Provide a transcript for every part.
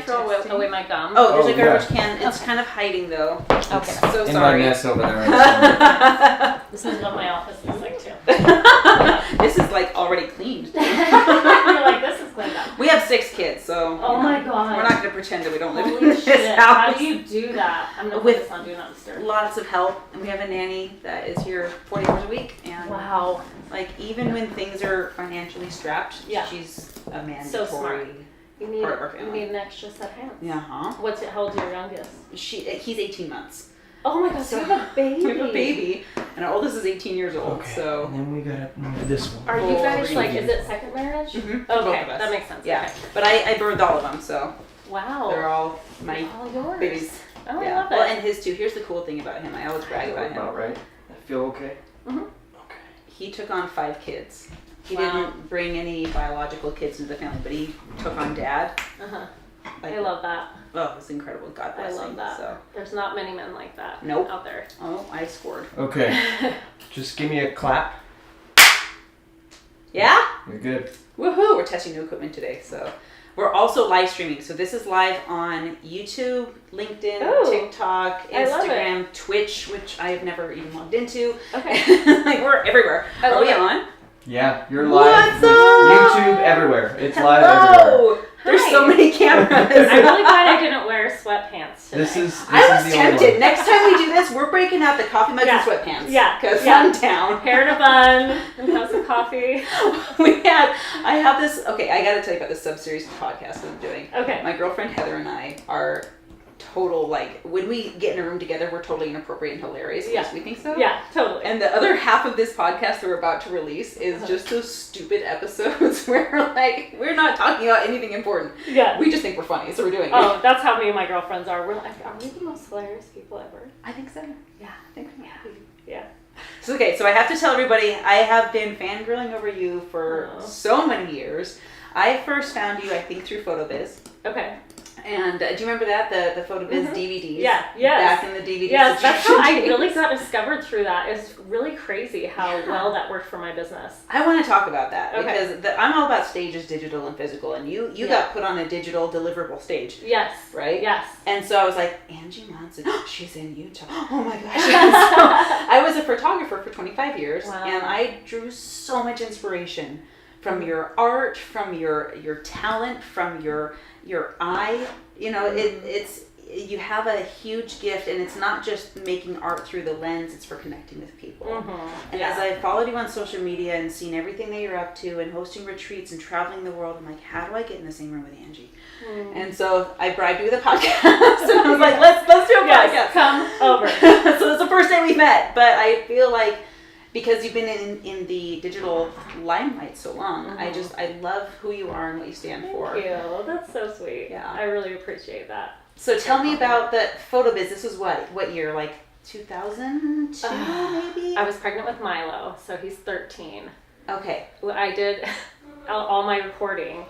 Throw away my gum. Oh, there's a garbage can. It's kind of hiding though. Okay. So in sorry. my mess over there. This is what my office looks like too. This is like already cleaned. You're like, this is cleaned up. We have 6 kids, so Oh my god. we're not going to pretend that we don't live Holy in this shit. house. How do you do that? I'm gonna put With this on Do Not Disturb. Lots of help, and we have a nanny that is here 40 hours a week, and Wow. like even when things are financially strapped, Yeah. she's a mandatory. So smart. You need Part of our family. an extra set of hands. Yeah, huh? What's it? How old's your youngest? He's 18 months. Oh my god, so you have a baby. We have a baby, and our oldest is 18 years old. Okay. So And then we got this one. Are you guys we're like, gonna is it second marriage? Mhm, both Okay, of us. that makes sense. Yeah, Okay. but I birthed all of them, so Wow. they're all my all yours. babies. Oh, Yeah. I love it. Well, and his too. Here's the cool thing about him. I always brag about him. About right. I feel okay. Mhm. Okay. He took on 5 kids. He Wow. didn't bring any biological kids into the family, but he took on dad. Uh-huh. Like, I love that. Oh, it's incredible. God I bless love him. that. So, There's not many men like that Nope. out there. oh, I scored. Okay. Just give me a clap. Yeah? You're good. Woohoo! We're testing new equipment today, so we're also live streaming. So this is live on YouTube, LinkedIn, Ooh. TikTok, I love Instagram, Twitch, which I have never even logged into. Okay. Like we're everywhere. I Are love we it. on? Yeah, you're live. What's up? YouTube everywhere. It's live everywhere. Hello! There's Hi. so many cameras. I'm really glad I didn't wear sweatpants today. This is I was the only tempted. one. Next time we do this, we're breaking out the coffee mugs Yeah. and sweatpants. Yeah. Because Yeah. I'm down. Hair in a bun and have some coffee. I have this, okay, I gotta tell you about this sub-series podcast that I'm doing. Okay. My girlfriend Heather and I are total, like, when we get in a room together, we're totally inappropriate and hilarious. Yeah. At least we think so. Yeah, totally. And the other half of this podcast that we're about to release is just those stupid episodes where, like, we're not talking about anything important. Yeah. We just think we're funny, so we're doing it. Oh, that's how me and my girlfriends are. We're like, are we the most hilarious people ever? I think so. Yeah. I think so. Yeah. So, okay, so I have to tell everybody, I have been fangirling over you for Oh. so many years. I first found you, I think, through PhotoBiz. Okay. And do you remember that? The PhotoBiz Mhm. DVDs? Yeah, yes. Back in the DVD Yes, that's how I subscription really days. got discovered through that. It's really crazy how Yeah. well that worked for my business. I want to talk about that Okay. because I'm all about stages, digital and physical, and you Yeah. got put on a digital deliverable stage, Yes. right? Yes. And so I was like, Angie Monson, she's in Utah. Oh my gosh. And so I was a photographer for 25 years, Wow. and I drew so much inspiration from your art, from your talent, from your eye. You know, it's you have a huge gift, and it's not just making art through the lens, it's for connecting with people. Mm-hmm. And as I followed you on social media and seen everything that you're up to and hosting retreats and traveling the world, I'm like, how do I get in the same room with Angie? And so I bribed you with a podcast, and I was like, let's do a Yes, podcast. come over. So it's the first day we met, but I feel like because you've been in the digital limelight so long, I love who you are and what you stand for. Thank you. That's so sweet. Yeah. I really appreciate that. So tell me about the PhotoBiz. This was what year? Like 2002 maybe? I was pregnant with Milo, so he's 13. Okay. I did all my recording,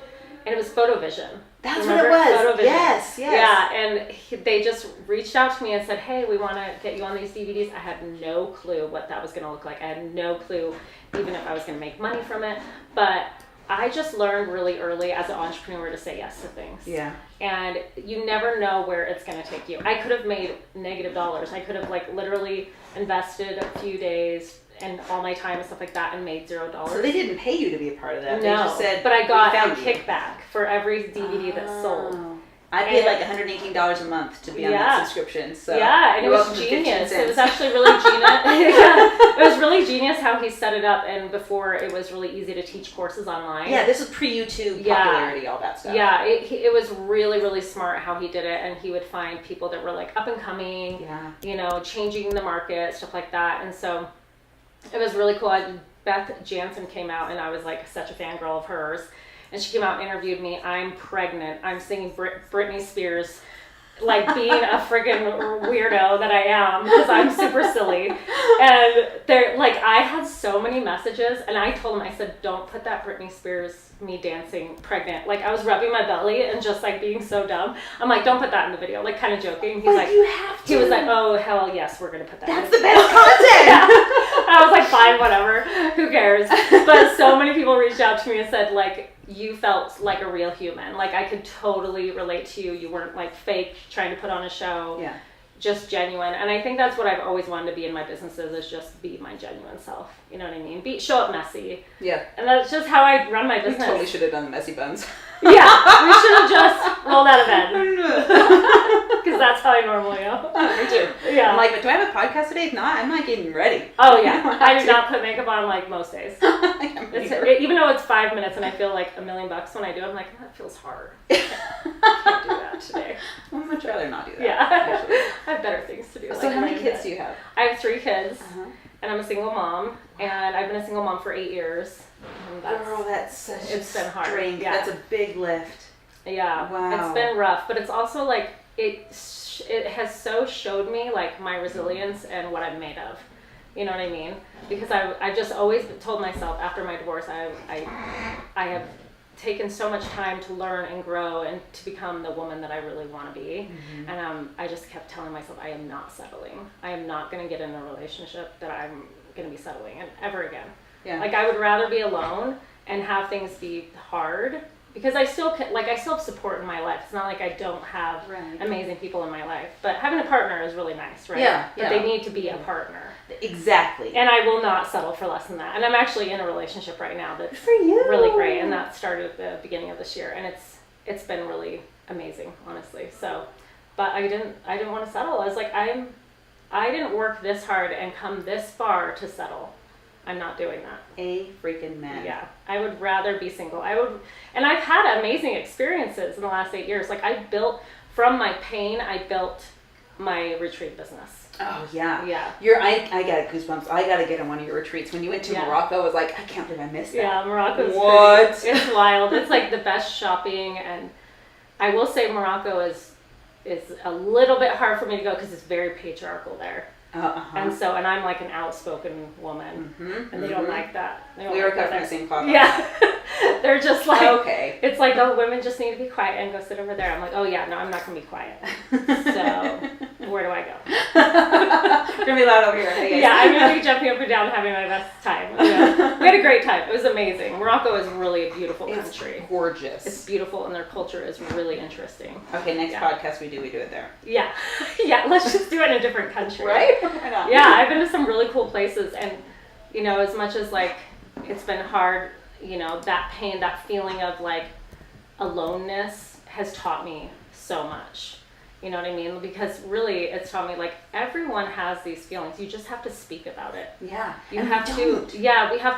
and it was PhotoVision. That's Remember? what it was. PhotoVision. Yes. Yeah, and they just reached out to me and said, hey, we want to get you on these DVDs. I had no clue what that was going to look like. I had no clue even if I was going to make money from it. But I just learned really early as an entrepreneur to say yes to things. Yeah. And you never know where it's going to take you. I could have made negative dollars. I could have like literally invested a few days and all my time and stuff like that and made $0. So they didn't pay you to be a part of that. No, They just said, but I "We got a found you." kickback for every DVD that's sold. Oh. I paid like $118 a month to be on Yeah. that subscription. So Yeah, and it you're was welcome for 15 genius. It cents. was actually really genius. Yeah, it was really genius how he set it up, and before it was really easy to teach courses online. Yeah, this was pre-YouTube Yeah. popularity, all that stuff. Yeah, it was really, really smart how he did it, and he would find people that were like up and coming, Yeah. you know, changing the market, stuff like that. And so it was really cool. Beth Jansen came out, and I was like such a fangirl of hers. And she came out and interviewed me. I'm pregnant. I'm singing Britney Spears, like being a friggin' weirdo that I am, because I'm super silly. And they're like, I had so many messages, and I told him, I said, don't put that Britney Spears, me dancing pregnant. Like I was rubbing my belly and just like being so dumb. I'm like, don't put that in the video, like kind of joking. He's But like, you have to. he was like, oh hell yes, we're gonna put that. That's in the best content. I was like, fine, whatever. Who cares? But so many people reached out to me and said, like, you felt like a real human. Like, I could totally relate to you. You weren't, like, fake trying to put on a show. Yeah. Just genuine. And I think that's what I've always wanted to be in my businesses, is just be my genuine self. You know what I mean? Show up messy. Yeah. And that's just how I run my business. We totally should have done the messy buns. Yeah, we should have just rolled out of bed. Because that's how I normally am. Me too. Yeah. I'm like, but do I have a podcast today? If not, I'm not getting ready. Oh, yeah. I do not put makeup on, like, most days. It's, Even though it's 5 minutes and I feel like $1 million when I do it, I'm like, that feels hard. I can't do that today. I'd much rather not do that. Yeah. I have better things to do. So how many kids do you have? I have 3 kids. Uh-huh. And I'm a single mom. And I've been a single mom for 8 years. And Girl, that's such it's been hard. strength. Yeah. That's a big lift. Yeah. Wow. It's been rough. But it's also like, it has so showed me like my resilience and what I'm made of. You know what I mean? Because I just always told myself after my divorce, I have taken so much time to learn and grow and to become the woman that I really want to be. Mm-hmm. And I just kept telling myself, I am not settling. I am not going to get in a relationship that I'm going to be settling in ever again. Yeah. Like, I would rather be alone and have things be hard, because I still have support in my life. It's not like I don't have amazing people in my life. But having a partner is really nice, right? Yeah. But they need to be a partner. Exactly. And I will not settle for less than that. And I'm actually in a relationship right now that's for you. Really great. And that started at the beginning of this year. And it's been really amazing, honestly. So, but I didn't want to settle. I was like, I didn't work this hard and come this far to settle. I'm not doing that. A freaking man. Yeah. I would rather be single. And I've had amazing experiences in the last 8 years. Like, from my pain, I built my retreat business. Oh, yeah. Yeah. I got goosebumps. I got to get on one of your retreats. When you went to Morocco, I was like, I can't believe I missed that. Yeah, Morocco's what? It's wild. It's like the best shopping. And I will say Morocco is a little bit hard for me to go because it's very patriarchal there. Uh-huh. And I'm like an outspoken woman, and they don't like that. We were cut from the same cloth. Yeah. They're just like, okay. It's like, oh, women just need to be quiet and go sit over there. I'm like, oh yeah, no, I'm not going to be quiet. So where do I go? It's going to be loud over here. Hey, yeah, I'm going to be jumping up and down having my best time. Yeah. We had a great time. It was amazing. Morocco is really a beautiful country. It's gorgeous. It's beautiful, and their culture is really interesting. Okay, next podcast we do it there. Yeah. Yeah, let's just do it in a different country. Right? Why not? Yeah, I've been to some really cool places, and, you know, as much as, like, it's been hard, you know, that pain, that feeling of, like, aloneness has taught me so much. You know what I mean? Because really, it's taught me, like, everyone has these feelings. You just have to speak about it. Yeah. We have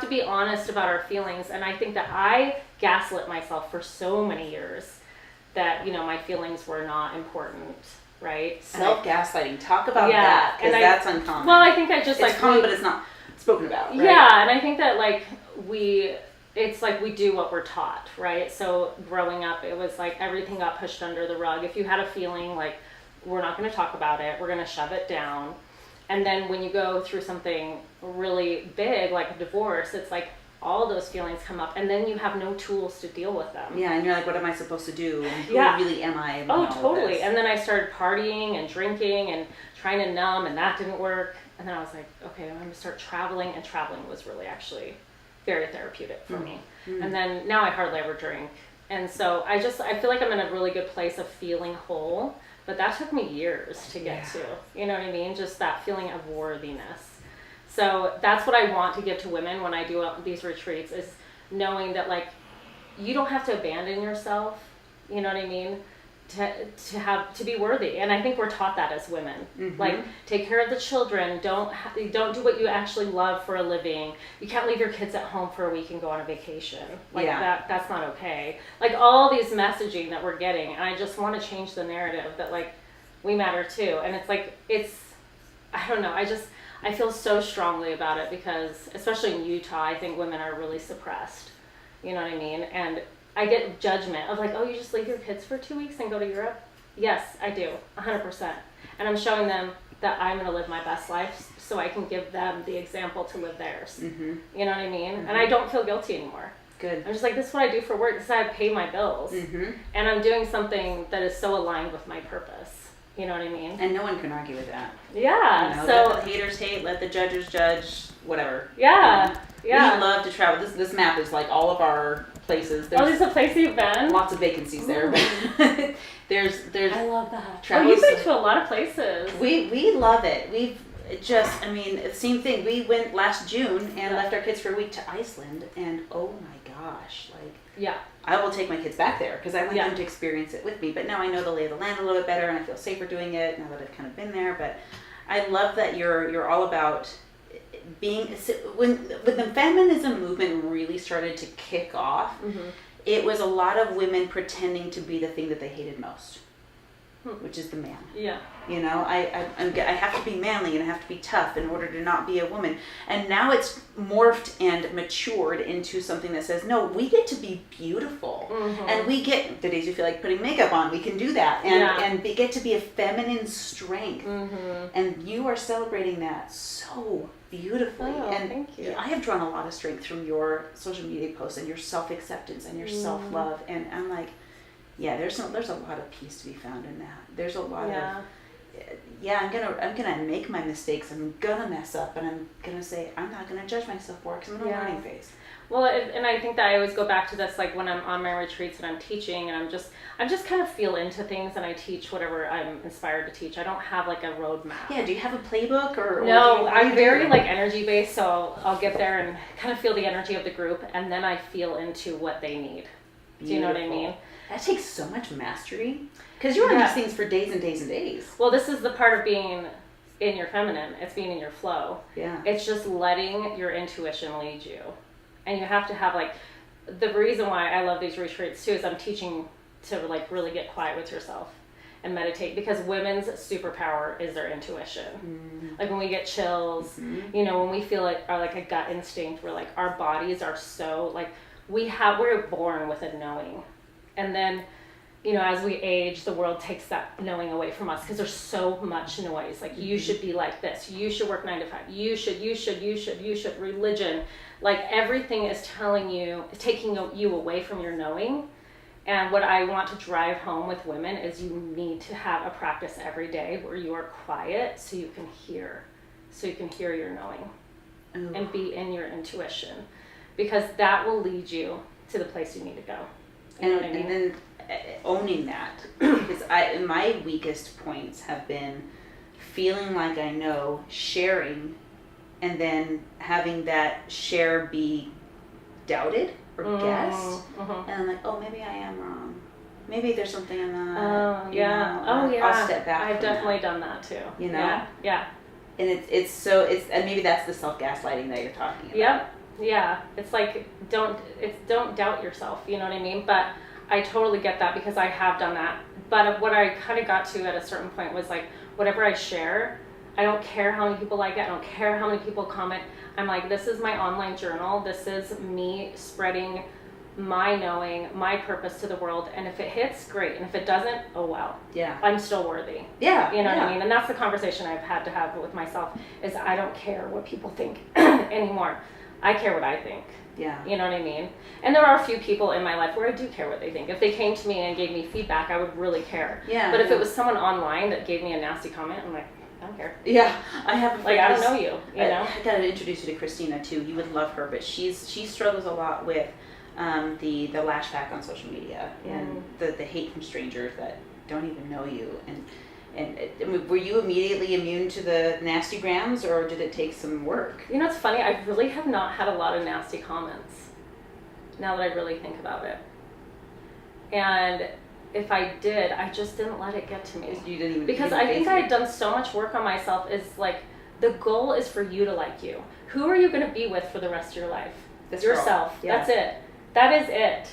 to be honest about our feelings. And I think that I gaslit myself for so many years that, you know, my feelings were not important, right? Self-gaslighting. Talk about that, because that's uncommon. Well, I think I just, it's common, but it's not spoken about, right? Yeah, and I think that, like, it's like we do what we're taught, right? So growing up, it was like everything got pushed under the rug. If you had a feeling, like, we're not going to talk about it, we're going to shove it down. And then when you go through something really big, like a divorce, it's like all those feelings come up, and then you have no tools to deal with them. Yeah, and you're like, what am I supposed to do? And who really am I? Oh, totally. And then I started partying and drinking and trying to numb, and that didn't work. And then I was like, okay, I'm going to start traveling, and traveling was really actually very therapeutic for me. Mm-hmm. And then now I hardly ever drink. And so I feel like I'm in a really good place of feeling whole, but that took me years to get to. You know what I mean? Just that feeling of worthiness. So that's what I want to give to women when I do these retreats, is knowing that, like, you don't have to abandon yourself, you know what I mean, to be worthy. And I think we're taught that as women. Mm-hmm. Like, take care of the children, don't do what you actually love for a living. You can't leave your kids at home for a week and go on a vacation. Like, that's not okay. Like, all these messaging that we're getting, and I just want to change the narrative that, like, we matter too. And it's like, I don't know, I feel so strongly about it, because especially in Utah, I think women are really suppressed. You know what I mean? And I get judgment of, like, oh, you just leave your kids for 2 weeks and go to Europe? Yes, I do, 100%. And I'm showing them that I'm going to live my best life so I can give them the example to live theirs. Mm-hmm. You know what I mean? Mm-hmm. And I don't feel guilty anymore. Good. I'm just like, this is what I do for work. This is how I pay my bills. Mm-hmm. And I'm doing something that is so aligned with my purpose. You know what I mean? And no one can argue with that. Yeah. You know, So let the haters hate, let the judges judge, whatever. yeah. You know? Yeah. We love to travel. This map is like all of our places. Oh, these are places you've been? Lots of vacancies there. But there's I love that. travel. You've been to a lot of places. We love it. We've just, I mean, same thing. We went last June and left our kids for a week to Iceland, and oh my gosh, like, Yeah. I will take my kids back there because I want Yeah. them to experience it with me. But now I know the lay of the land a little bit better, and I feel safer doing it now that I've kind of been there. But I love that you're all about being, when the feminism movement really started to kick off, it was a lot of women pretending to be the thing that they hated most, which is the man. Yeah. You know, I have to be manly and I have to be tough in order to not be a woman. And now it's morphed and matured into something that says, no, we get to be beautiful. And we get, the days you feel like putting makeup on, we can do that. And get to be a feminine strength. And you are celebrating that so beautifully. Oh, and thank you. I have drawn a lot of strength from your social media posts and your self-acceptance and your self-love. And I'm like, yeah, there's a lot of peace to be found in that. There's a lot of, I'm gonna make my mistakes. I'm gonna mess up, and I'm gonna say I'm not gonna judge myself for it because I'm in a learning phase. Well, and I think that I always go back to this, like when I'm on my retreats and I'm teaching, and I'm just kind of feel into things, and I teach whatever I'm inspired to teach. I don't have like a roadmap. Yeah. Do you have a playbook or? No, I'm very like energy based, so I'll get there and kind of feel the energy of the group, and then I feel into what they need. Do you know what I mean? That takes so much mastery because you're on these things for days and days and days. Well, this is the part of being in your feminine. It's being in your flow. Yeah. It's just letting your intuition lead you. And you have to have like, the reason why I love these retreats too is I'm teaching to like really get quiet with yourself and meditate, because women's superpower is their intuition. Like when we get chills, you know, when we feel like a gut instinct, we're like, our bodies are so like, we're born with a knowing. And then, you know, as we age, the world takes that knowing away from us because there's so much noise. Like, you should be like this. You should work 9 to 5. You should. Religion. Like, everything is taking you away from your knowing. And what I want to drive home with women is you need to have a practice every day where you are quiet so you can hear your knowing and be in your intuition, because that will lead you to the place you need to go. You know what I mean? And then owning that, because my weakest points have been feeling like I know, sharing, and then having that share be doubted or guessed, and I'm like, oh, maybe I am wrong. Maybe there's something I'm not. I'll step back. I've definitely done that too. You know. Yeah. And and maybe that's the self-gaslighting that you're talking about. Yep. Yeah. It's like don't doubt yourself. You know what I mean? But I totally get that because I have done that. But what I kind of got to at a certain point was like, whatever I share, I don't care how many people like it. I don't care how many people comment. I'm like, this is my online journal. This is me spreading my knowing, my purpose to the world. And if it hits, great. And if it doesn't, oh well. Yeah. I'm still worthy. Yeah. You know what I mean? And that's the conversation I've had to have with myself, is I don't care what people think anymore. I care what I think. Yeah. You know what I mean? And there are a few people in my life where I do care what they think. If they came to me and gave me feedback, I would really care. Yeah. But if it was someone online that gave me a nasty comment, I'm like, I don't care. Yeah. I have like, I don't know you know? I gotta introduce you to Christina too. You would love her, but she struggles a lot with the lash back on social media and the hate from strangers that don't even know you. And were you immediately immune to the nasty grams, or did it take some work? You know, it's funny. I really have not had a lot of nasty comments now that I really think about it. And if I did, I just didn't let it get to me. You didn't even, because I think I had done so much work on myself. Is like, the goal is for you to like you. Who are you going to be with for the rest of your life? Yourself. Yeah. That's it. That is it.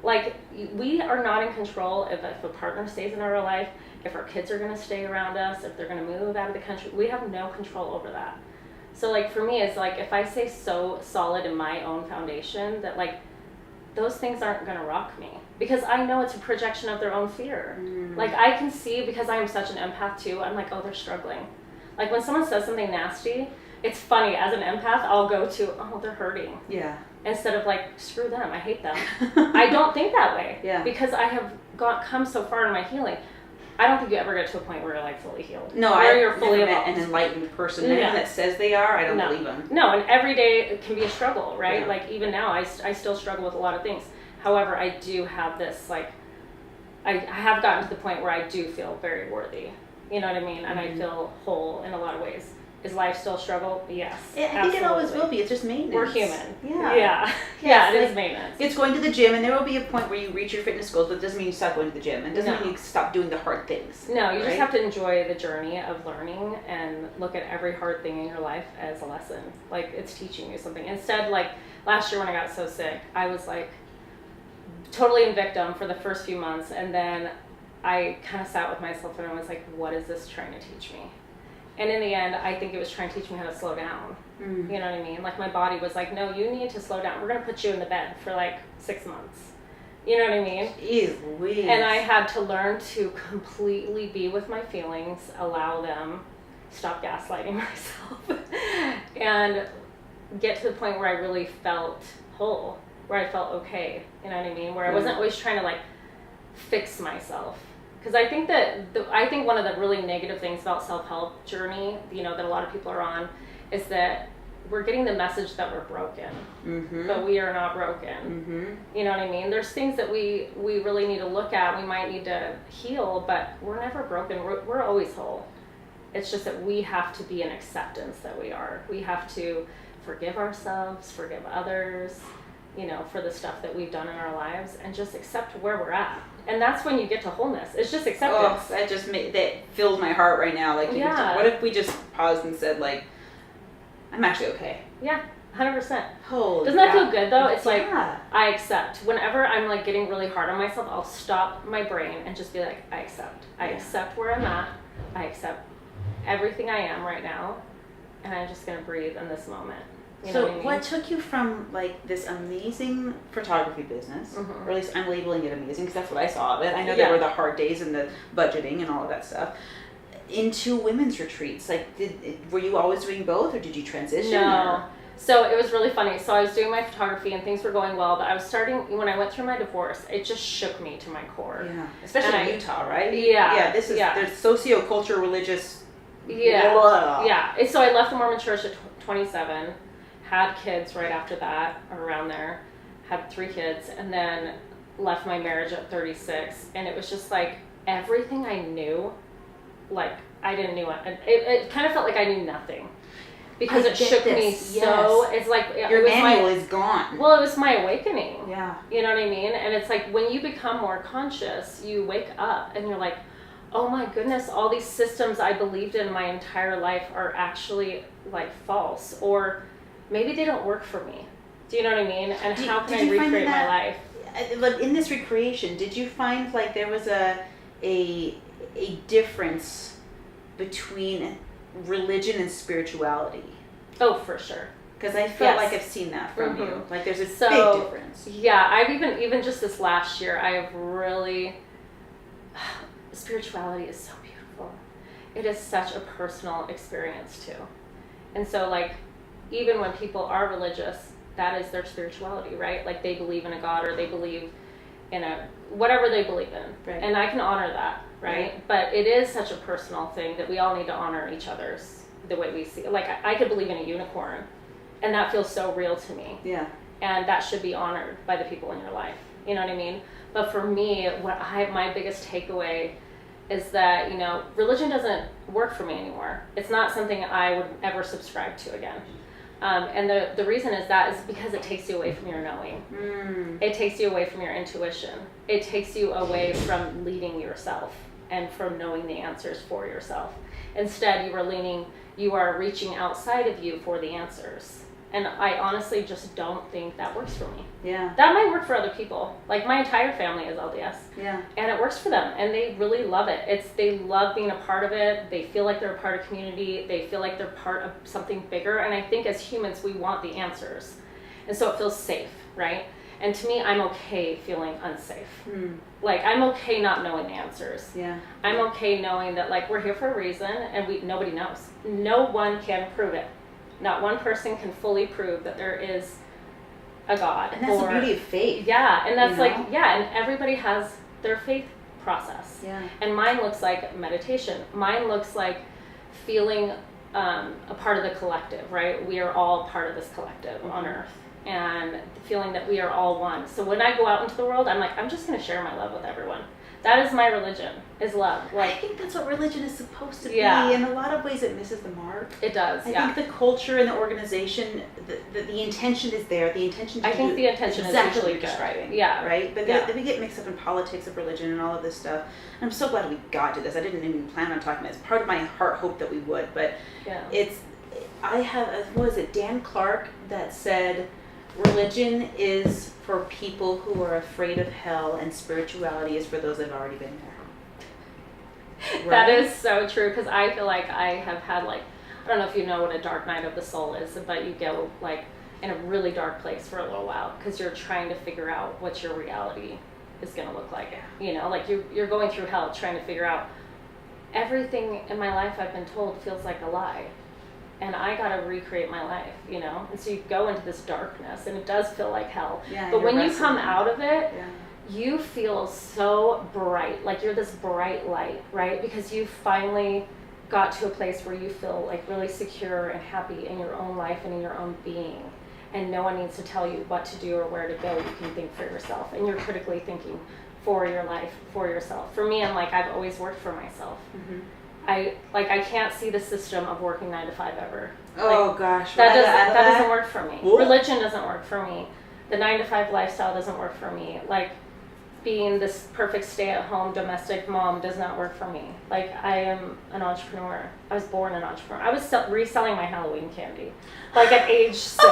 Like, we are not in control if a partner stays in our life, if our kids are going to stay around us, if they're going to move out of the country. We have no control over that. So, like, for me, it's like, if I stay so solid in my own foundation that, like, those things aren't going to rock me. Because I know it's a projection of their own fear. Like, I can see, because I am such an empath too, I'm like, oh, they're struggling. Like, when someone says something nasty, it's funny, as an empath, I'll go to, oh, they're hurting. Yeah. Instead of like, screw them, I hate them. I don't think that way. Yeah. Because I have come so far in my healing. I don't think you ever get to a point where you're like fully healed. No, where I've never met an enlightened person that says they are. I don't believe them. No, and every day it can be a struggle, right? Yeah. Like even now, I still struggle with a lot of things. However, I do have this, like, I have gotten to the point where I do feel very worthy. You know what I mean? And I feel whole in a lot of ways. Is life still a struggle? Yes. I think it always will be. It's just maintenance. We're human. Yeah. Yeah, it is maintenance. It's going to the gym, and there will be a point where you reach your fitness goals, but it doesn't mean you stop going to the gym. It doesn't mean you stop doing the hard things. No, you just have to enjoy the journey of learning and look at every hard thing in your life as a lesson. Like, it's teaching you something. Instead, like, last year when I got so sick, I was, like, totally in victim for the first few months, and then I kind of sat with myself and I was like, what is this trying to teach me? And in the end, I think it was trying to teach me how to slow down. You know what I mean? Like, my body was like, no, you need to slow down. We're going to put you in the bed for like 6 months. You know what I mean? Jeez Louise. And I had to learn to completely be with my feelings, allow them, stop gaslighting myself, and get to the point where I really felt whole, where I felt okay. You know what I mean? Where I wasn't always trying to like fix myself. Because I think that I think one of the really negative things about self-help journey, you know, that a lot of people are on, is that we're getting the message that we're broken, but we are not broken. You know what I mean? There's things that we really need to look at. We might need to heal, but we're never broken. We're always whole. It's just that we have to be in acceptance that we are. We have to forgive ourselves, forgive others, you know, for the stuff that we've done in our lives, and just accept where we're at. And that's when you get to wholeness. It's just acceptance. Oh, that fills my heart right now. Like, what if we just paused and said, like, I'm actually okay? Yeah, 100%. Holy Doesn't that feel good, though? It's like, Yeah. I accept. Whenever I'm, like, getting really hard on myself, I'll stop my brain and just be like, I accept. I accept where I'm at. I accept everything I am right now. And I'm just going to breathe in this moment. You know what I mean? Took you from like this amazing photography business, or at least I'm labeling it amazing because that's what I saw of it. I know there were the hard days and the budgeting and all of that stuff, into women's retreats? Like, were you always doing both, or did you transition? No. So it was really funny. So I was doing my photography and things were going well, but I was when I went through my divorce, it just shook me to my core. Yeah, especially in Utah, right? Yeah. Yeah, there's socio-culture, religious. Yeah. Blah. Yeah. And so I left the Mormon church at 27. Had kids right after that, or around there, had 3 kids, and then left my marriage at 36. And it was just like everything I knew, like I didn't know it. It kind of felt like I knew nothing because it shook me so. It's like your manual is gone. Well, it was my awakening. Yeah. You know what I mean? And it's like when you become more conscious, you wake up and you're like, oh my goodness, all these systems I believed in my entire life are actually like false, or maybe they don't work for me. Do you know what I mean? And how can I recreate my life? In this recreation, did you find like there was a difference between religion and spirituality? Oh, for sure. Because I felt like I've seen that from you. Like there's a big difference. Yeah, I've even just this last year, I have really, spirituality is so beautiful. It is such a personal experience too. And so like, even when people are religious, that is their spirituality, right? Like they believe in a God, or they believe in whatever they believe in. Right. And I can honor that, right? But it is such a personal thing that we all need to honor each other's, the way we see it. Like I could believe in a unicorn, and that feels so real to me. Yeah. And that should be honored by the people in your life. You know what I mean? But for me, my biggest takeaway is that, you know, religion doesn't work for me anymore. It's not something I would ever subscribe to again. And the reason is because it takes you away from your knowing. It takes you away from your intuition. It takes you away from leading yourself and from knowing the answers for yourself. Instead, you are reaching outside of you for the answers. And I honestly just don't think that works for me. Yeah. That might work for other people. Like my entire family is LDS. Yeah. And it works for them, and they really love it. They love being a part of it. They feel like they're a part of community. They feel like they're part of something bigger. And I think as humans, we want the answers. And so it feels safe, right? And to me, I'm okay feeling unsafe. Like I'm okay not knowing the answers. Yeah. I'm okay knowing that like we're here for a reason, and nobody knows. No one can prove it. Not one person can fully prove that there is a God. And that's the beauty of faith. Yeah, and that's and everybody has their faith process. Yeah. And mine looks like meditation. Mine looks like feeling a part of the collective, right? We are all part of this collective on earth, and feeling that we are all one. So when I go out into the world, I'm like, I'm just going to share my love with everyone. That is my religion, is love. I think that's what religion is supposed to be. Yeah. In a lot of ways, it misses the mark. It does, I think the culture and the organization, the intention is there. The intention to I think the intention is exactly usually what you're describing. Yeah. Right? But Yeah. we get mixed up in politics of religion and all of this stuff. And I'm so glad we got to this. I didn't even plan on talking about it. It's part of my heart hope that we would. But I have, what was it, Dan Clark that said, religion is for people who are afraid of hell, and spirituality is for those that have already been there. Right? That is so true, because I feel like I have had, like, I don't know if you know what a dark night of the soul is, but you go, like, in a really dark place for a little while, because you're trying to figure out what your reality is going to look like. You know, like, you're going through hell trying to figure out, everything in my life I've been told feels like a lie. And I gotta recreate my life, you know? And so you go into this darkness, and it does feel like hell. Yeah, but when you come wrestling. out of it, Yeah. you feel so bright. Like you're this bright light, right? Because you finally got to a place where you feel like really secure and happy in your own life and in your own being. And no one needs to tell you what to do or where to go. You can think for yourself. And you're critically thinking for your life, for yourself. For me, I'm like, I've always worked for myself. Mm-hmm. I can't see the system of working 9 to 5 ever. Oh Like, gosh, that doesn't work for me. Ooh. Religion doesn't work for me. The 9 to 5 lifestyle doesn't work for me. Like, being this perfect stay-at-home domestic mom does not work for me. Like, I am an entrepreneur. I was born an entrepreneur. I was reselling my Halloween candy, like at age 6.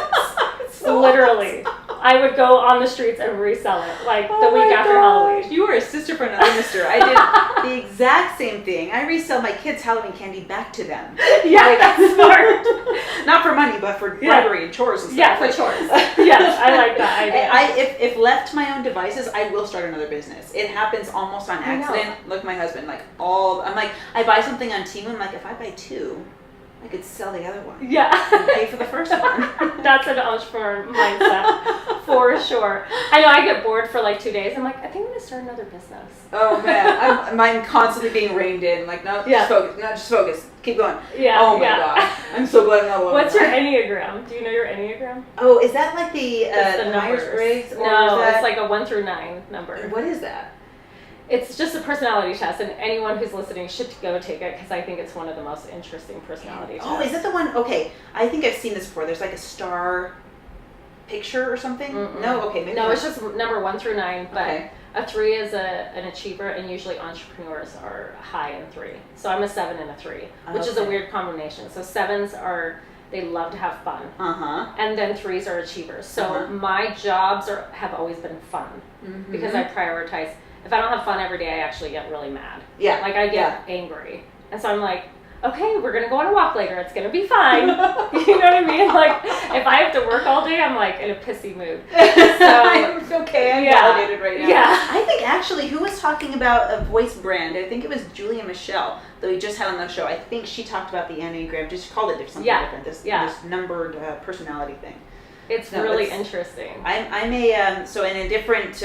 So Literally, I would go on the streets and resell it, like the week after Halloween. You were a sister for another mister. I did the exact same thing. I resell my kids' Halloween candy back to them. Yeah, that's smart. Not for money, but for bribery and chores and stuff. Yeah, for chores. Yes, I like that idea. If left to my own devices, I will start another business. It happens almost on I know. accident. Look, my husband, I'm like, I buy something on Temu, I'm like, if I buy 2, I could sell the other one. Yeah. And pay for the first one. That's an entrepreneur mindset, for sure. I know I get bored for like 2 days. I'm like, I think I'm going to start another business. Oh man, I'm constantly being reined in. Like, no, Yeah. just focus. Keep going. Yeah. Oh my yeah. god. I'm so glad I'm not alone. What's your Enneagram? Do you know your Enneagram? Oh, is that like the It's the numbers. Myers-Briggs? Or No, is that... it's like a 1 through 9 number. What is that? It's just a personality test, and anyone who's listening should go take it, because I think it's one of the most interesting personality tests. Oh, is that the one? Okay, I think I've seen this before. There's like a star picture or something? Mm-mm. No? Okay, maybe No, not. it's just number 1 through 9, but Okay. a 3 is an achiever, and usually entrepreneurs are high in 3. So I'm a 7 and a 3, which is a Okay. weird combination. So 7s they love to have fun. Uh-huh. And then 3s are achievers. So Uh-huh. my jobs have always been fun, Mm-hmm. because I prioritize. If I don't have fun every day, I actually get really mad. Yeah. Like, I get angry. And so I'm like, okay, we're going to go on a walk later. It's going to be fine. You know what I mean? Like, if I have to work all day, I'm like in a pissy mood. I'm okay, I'm Yeah. validated right now. Yeah. I think actually, who was talking about a voice brand? I think it was Julia Michelle that we just had on the show. I think she talked about the Enneagram, just called it something different, this numbered personality thing. It's No, really it's- interesting. I'm a so in a different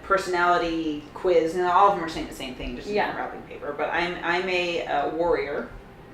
personality quiz, and all of them are saying the same thing, just in Yeah. different wrapping paper. But I'm a warrior,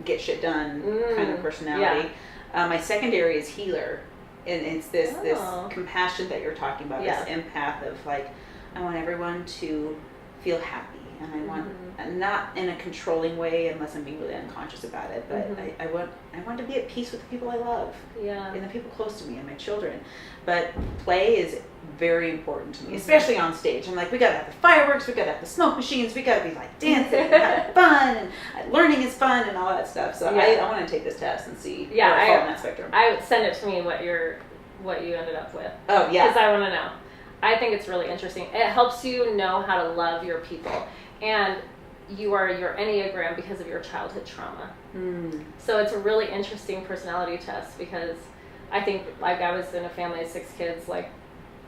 get shit done kind of personality. My secondary is healer, and it's this Oh. compassion that you're talking about, Yeah. this empath of like, I want everyone to feel happy, and I want and not in a controlling way unless I'm being really unconscious about it, but I want to be at peace with the people I love. Yeah. And the people close to me and my children. But play is very important to me, especially on stage. I'm like, we gotta have the fireworks, we gotta have the smoke machines, we gotta be like dancing and having fun, and learning is fun and all that stuff. So I want to take this test and see where I fall on that spectrum. I would send it to me what you ended up with. Oh yeah. Because I want to know. I think it's really interesting. It helps you know how to love your people. And you are your Enneagram because of your childhood trauma. So it's a really interesting personality test, because I think, like, I was in a family of 6 kids, like,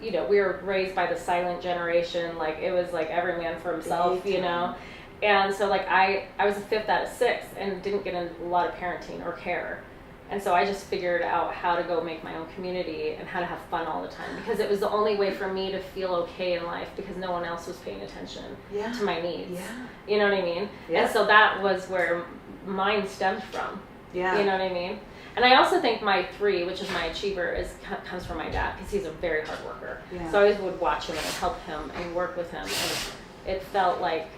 you know, we were raised by the silent generation, like, it was like every man for himself, you know, and so, like, I was a 5th out of 6 and didn't get a lot of parenting or care, And so I just figured out how to go make my own community and how to have fun all the time, because it was the only way for me to feel okay in life, because no one else was paying attention to my needs. Yeah. You know what I mean? Yeah. And so that was where mine stemmed from. Yeah. You know what I mean? And I also think my 3, which is my achiever, comes from my dad, because he's a very hard worker. Yeah. So I always would watch him and help him and work with him. And it felt like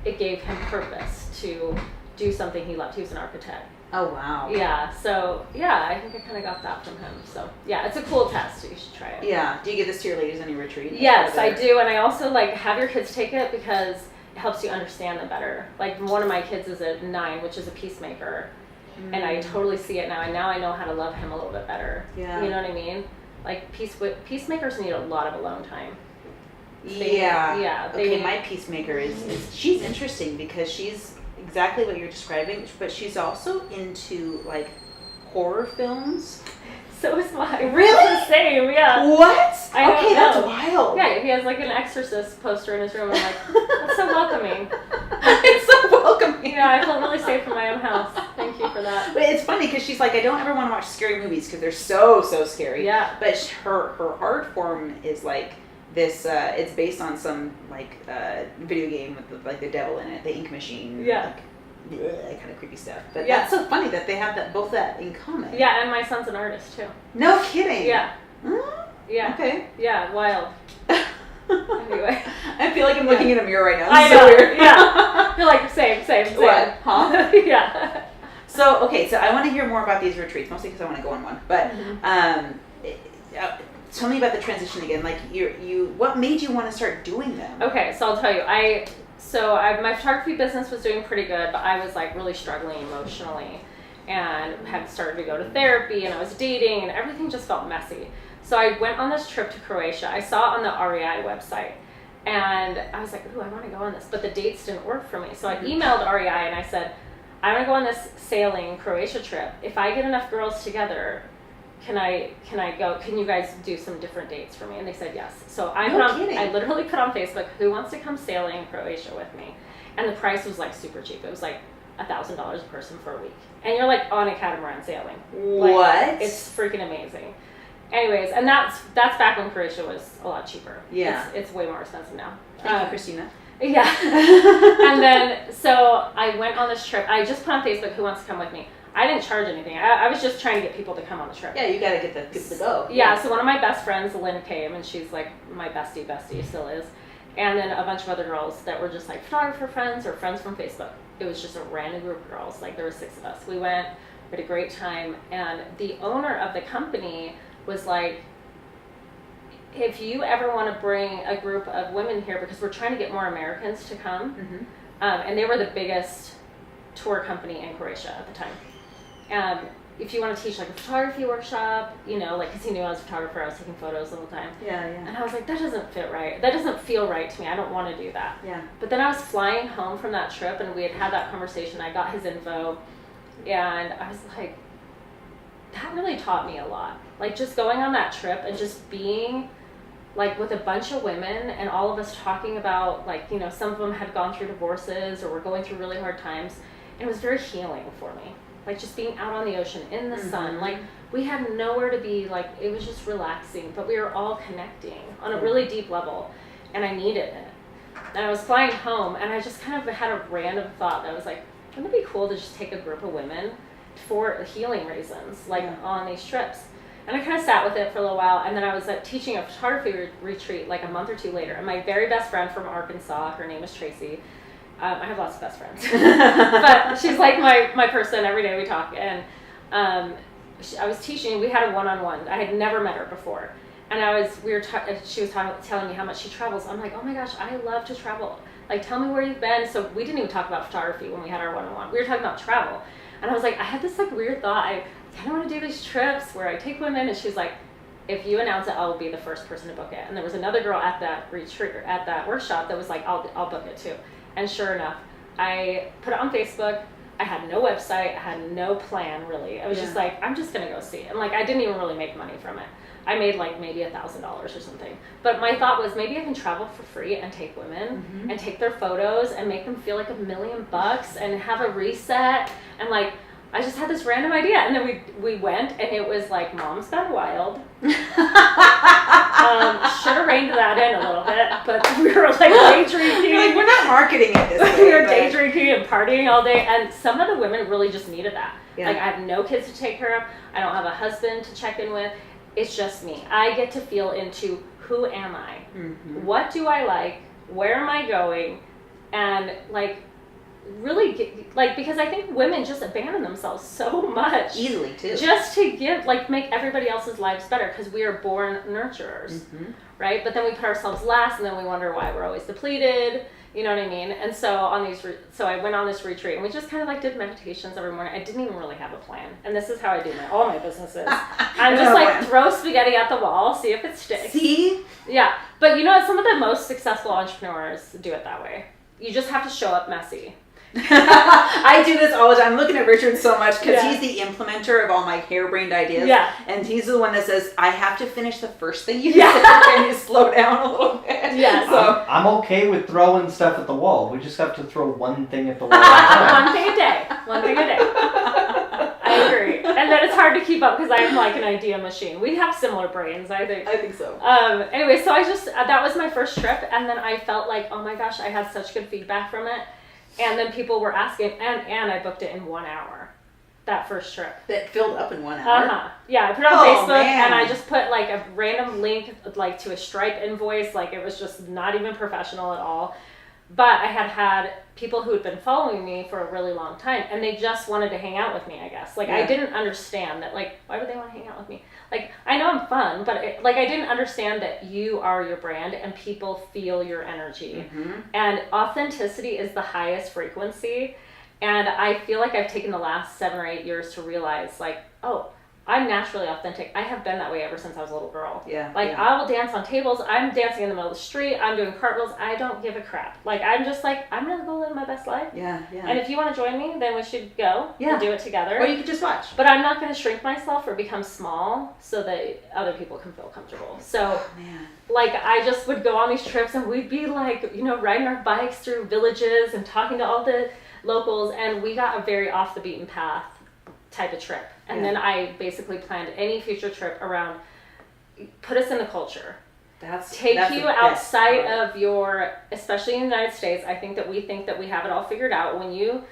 it gave him purpose to do something he loved. He was an architect. Oh, wow. Yeah, so yeah, I think I kind of got that from him. So yeah, it's a cool test. You should try it. Yeah. Do you give this to your ladies on your retreat? Yes, I do. And I also like have your kids take it, because it helps you understand them better. Like one of my kids is a 9, which is a peacemaker. And I totally see it now. And now I know how to love him a little bit better. Yeah. You know what I mean? Like peacemakers need a lot of alone time. Yeah. They Okay, my peacemaker is she's interesting, because she's exactly what you're describing, but she's also into like horror films. So is mine. Really? The same, yeah. What? I don't Okay, that's know. wild. Yeah, he has like an Exorcist poster in his room. I'm like, that's so welcoming. It's so welcoming. Yeah, I felt really safe in my own house. Thank you for that. But it's funny, because she's like, I don't ever want to watch scary movies, because they're so scary. Yeah. But her art form is like this. It's based on some like video game with like the devil in it, the Ink Machine. Yeah. Like, kind of creepy stuff. But Yeah. that's so funny that they have both that in common. Yeah, and my son's an artist too. No kidding. Yeah. Mm, Yeah. Okay. Yeah, wild. Anyway. I feel like I'm looking in a mirror right now. I It's know. so weird. Yeah. You're like, same. What? Huh? Yeah. So, okay, so I want to hear more about these retreats, mostly because I want to go on one. But tell me about the transition again. Like, what made you want to start doing them? Okay, so I'll tell you. My photography business was doing pretty good, but I was like really struggling emotionally, and had started to go to therapy, and I was dating, and everything just felt messy. So I went on this trip to Croatia. I saw it on the REI website, and I was like, ooh, I want to go on this, but the dates didn't work for me. So I emailed REI and I said, I want to go on this sailing Croatia trip. If I get enough girls together, can I go? Can you guys do some different dates for me? And they said yes. So I literally put on Facebook, who wants to come sailing in Croatia with me? And the price was like super cheap. It was like $1,000 a person for a week. And you're like on a catamaran sailing. Like, What? It's freaking amazing. Anyways, and that's back when Croatia was a lot cheaper. Yeah. It's way more expensive now. Thank you, Christina. Yeah. And then, so I went on this trip. I just put on Facebook, who wants to come with me? I didn't charge anything. I was just trying to get people to come on the trip. Yeah, you gotta get the go. Yeah, so one of my best friends, Lynn, came, and she's like my bestie, still is. And then a bunch of other girls that were just like photographer friends or friends from Facebook. It was just a random group of girls. Like there were 6 of us. We went, we had a great time. And the owner of the company was like, if you ever want to bring a group of women here, because we're trying to get more Americans to come, and they were the biggest tour company in Croatia at the time. If you want to teach like a photography workshop, you know, like, because he knew I was a photographer, I was taking photos the whole time. Yeah. And I was like, that doesn't fit right. That doesn't feel right to me. I don't want to do that. Yeah. But then I was flying home from that trip, and we had that conversation. I got his info, and I was like, that really taught me a lot. Like just going on that trip and just being like with a bunch of women, and all of us talking about, like, you know, some of them had gone through divorces or were going through really hard times. And it was very healing for me. Like just being out on the ocean in the sun, like we had nowhere to be, like it was just relaxing, but we were all connecting on a really deep level, and I needed it. And I was flying home, and I just kind of had a random thought that was like, wouldn't it be cool to just take a group of women for healing reasons, like on these trips? And I kind of sat with it for a little while, and then I was teaching a photography retreat like a month or 2 later, and my very best friend from Arkansas, her name is Tracy. I have lots of best friends, but she's like my person. Every day we talk, and I was teaching. We had a one-on-one. I had never met her before, and she was telling me how much she travels. I'm like, oh my gosh, I love to travel. Like, tell me where you've been. So we didn't even talk about photography when we had our one-on-one. We were talking about travel, and I was like, I had this like weird thought. I kind of want to do these trips where I take women, and she's like, if you announce it, I'll be the first person to book it. And there was another girl at that retreat, at that workshop, that was like, I'll book it too. And sure enough, I put it on Facebook. I had no website. I had no plan, really. I was just like, I'm just going to go see. And like, I didn't even really make money from it. I made like maybe $1,000 or something. But my thought was, maybe I can travel for free and take women and take their photos and make them feel like $1 million and have a reset. And like, I just had this random idea, and then we went, and it was like Mom's Gone Wild. Should have reined that in a little bit, but we were like day drinking. You're like, we're not marketing it this way. We were day drinking and partying all day, and some of the women really just needed that. Yeah. Like, I have no kids to take care of. I don't have a husband to check in with. It's just me. I get to feel into who am I? Mm-hmm. What do I like? Where am I going? And like, really because I think women just abandon themselves so much Easily too. just to make everybody else's lives better, because we are born nurturers, right? But then we put ourselves last, and then we wonder why we're always depleted. You know what I mean? And so so I went on this retreat, and we just kind of like did meditations every morning. I didn't even really have a plan, and this is how I do all my businesses. I'm just like throw spaghetti at the wall, see if it sticks. See? Yeah, but you know what? Some of the most successful entrepreneurs do it that way. You just have to show up messy. I do this all the time. I'm looking at Richard so much because Yeah. he's the implementer of all my harebrained ideas. Yeah. And he's the one that says, I have to finish the first thing you Yeah. said. Can you slow down a little bit? Yeah. So I'm okay with throwing stuff at the wall. We just have to throw one thing at the wall at a time. One thing a day. One thing a day. I agree. And then it's hard to keep up because I'm like an idea machine. We have similar brains, I think. I think so. Anyway, so I just, that was my first trip. And then I felt like, oh my gosh, I had such good feedback from it. And then people were asking, and I booked it in 1 hour, that first trip. That filled up in 1 hour. Yeah, I put it on Oh, Facebook, man. and I just put like a random link like to a Stripe invoice. Like, it was just not even professional at all. But I had people who had been following me for a really long time, and they just wanted to hang out with me, I guess. Like, Yeah. I didn't understand that, like, why would they want to hang out with me? Like, I know I'm fun, but I didn't understand that you are your brand and people feel your energy. Mm-hmm. And authenticity is the highest frequency. And I feel like I've taken the last 7 or 8 years to realize, like, oh, I'm naturally authentic. I have been that way ever since I was a little girl. Yeah. Like, yeah. I will dance on tables. I'm dancing in the middle of the street. I'm doing cartwheels. I don't give a crap. Like, I'm just like, I'm going to go live my best life. Yeah, yeah. And if you want to join me, then we should go Yeah. and do it together. Or you could just watch. But I'm not going to shrink myself or become small so that other people can feel comfortable. So, Man. like, I just would go on these trips, and we'd be like, you know, riding our bikes through villages and talking to all the locals, and we got a very off the beaten path type of trip. And Yeah. then I basically planned any future trip around, put us in the culture. Take that's you the best outside part. of your, especially in the United States, I think that we have it all figured out. When you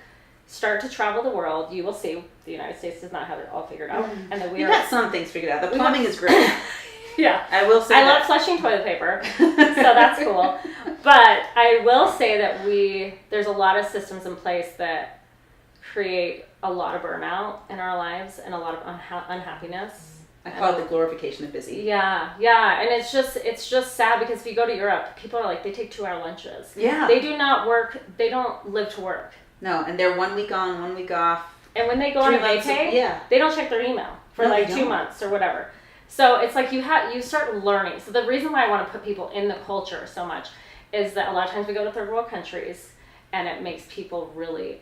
start to travel the world, you will see the United States does not have it all figured out. And that we You are, got some things figured out. The plumbing is great. yeah. I will say I that. love flushing toilet paper, so that's cool. But I will say that there's a lot of systems in place that create a lot of burnout in our lives and a lot of unhappiness. I call it the glorification of busy. Yeah, and it's just sad because if you go to Europe, people are like, they take 2-hour lunches. Yeah. They do not work. They don't live to work. No, and they're 1 week on, 1 week off. And when they go on a 3 months, vacay, yeah. they don't check their email for No, like they 2 don't. months or whatever. So it's like you start learning. So the reason why I want to put people in the culture so much is that a lot of times we go to third world countries, and it makes people really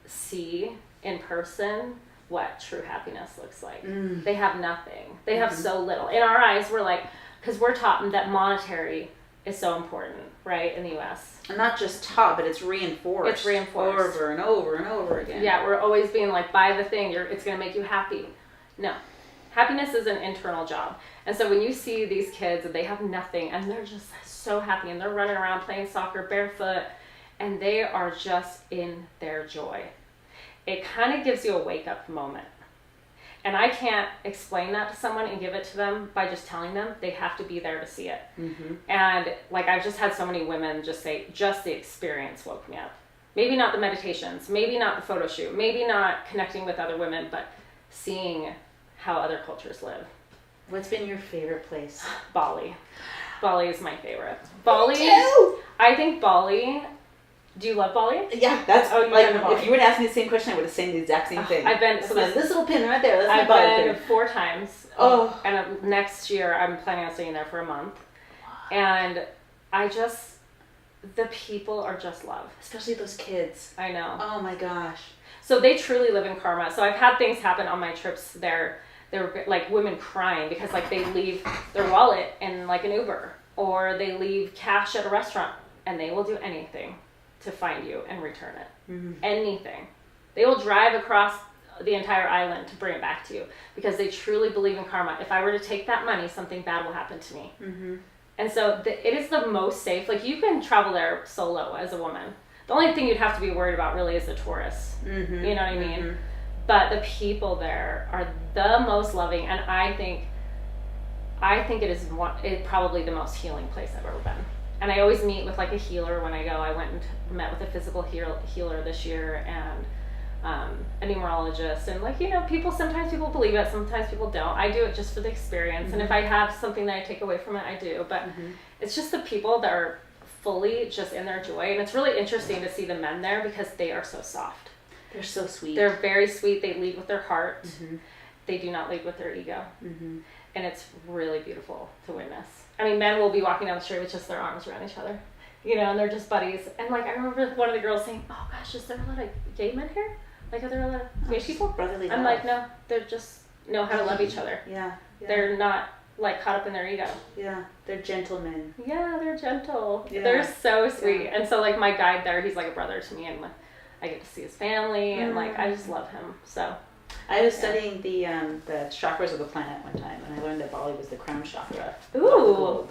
see in person what true happiness looks like. They have nothing. They have so little. In our eyes, we're like, because we're taught that monetary is so important, right, in the U.S. And not just taught, but it's reinforced. It's reinforced. Over and over and over again. Yeah, we're always being like, buy the thing, it's going to make you happy. No. Happiness is an internal job. And so when you see these kids and they have nothing and they're just so happy and they're running around playing soccer barefoot and they are just in their joy, it kind of gives you a wake-up moment. And I can't explain that to someone and give it to them by just telling them. They have to be there to see it. Mm-hmm. And like, I've just had so many women just say, just the experience woke me up. Maybe not the meditations, maybe not the photo shoot, maybe not connecting with other women, but seeing how other cultures live. What's been your favorite place? Bali. Bali is my favorite. Bali, too. I think Bali, do you love Bali? Yeah, that's Oh, you've like, been to Bali. if you would ask me the same question, I would have said the exact same thing. I've been, So this little pin right there, that's my I've body been pin. 4 times. Oh. And next year I'm planning on staying there for a month. And the people are just love. Especially those kids. I know. Oh my gosh. So they truly live in karma. So I've had things happen on my trips there. They're like women crying because like they leave their wallet in like an Uber, or they leave cash at a restaurant, and they will do anything to find you and return it. Mm-hmm. Anything. They will drive across the entire island to bring it back to you, because they truly believe in karma. If I were to take that money, something bad will happen to me. Mm-hmm. And so it is the most safe. Like, you can travel there solo as a woman. The only thing you'd have to be worried about really is the tourists. Mm-hmm. You know what I mean? Mm-hmm. But the people there are the most loving, and I think it is probably the most healing place I've ever been. And I always meet with like a healer when I go. I went and met with a physical healer this year, and a numerologist, and like, you know, sometimes people believe it, sometimes people don't. I do it just for the experience, Mm-hmm. and if I have something that I take away from it, I do. But it's just the people that are fully just in their joy, and it's really interesting to see the men there because they are so soft. They're so sweet. They're very sweet. They lead with their heart. Mm-hmm. They do not lead with their ego. Mm-hmm. And it's really beautiful to witness. I mean, men will be walking down the street with just their arms around each other, you know, and they're just buddies. And like, I remember one of the girls saying, "Oh gosh, is there a lot of gay men here? Like, are there a lot of gay people?" Brotherly I'm love. like, no, they're just know how to love each other. Yeah. They're not like caught up in their ego. Yeah. They're gentlemen. Yeah, they're gentle. Yeah. They're so sweet. Yeah. And so like my guide there, he's like a brother to me, and like I get to see his family, and like I just love him. So I was studying the chakras of the planet one time, and I learned that Bali was the crown chakra. of the ooh, globe.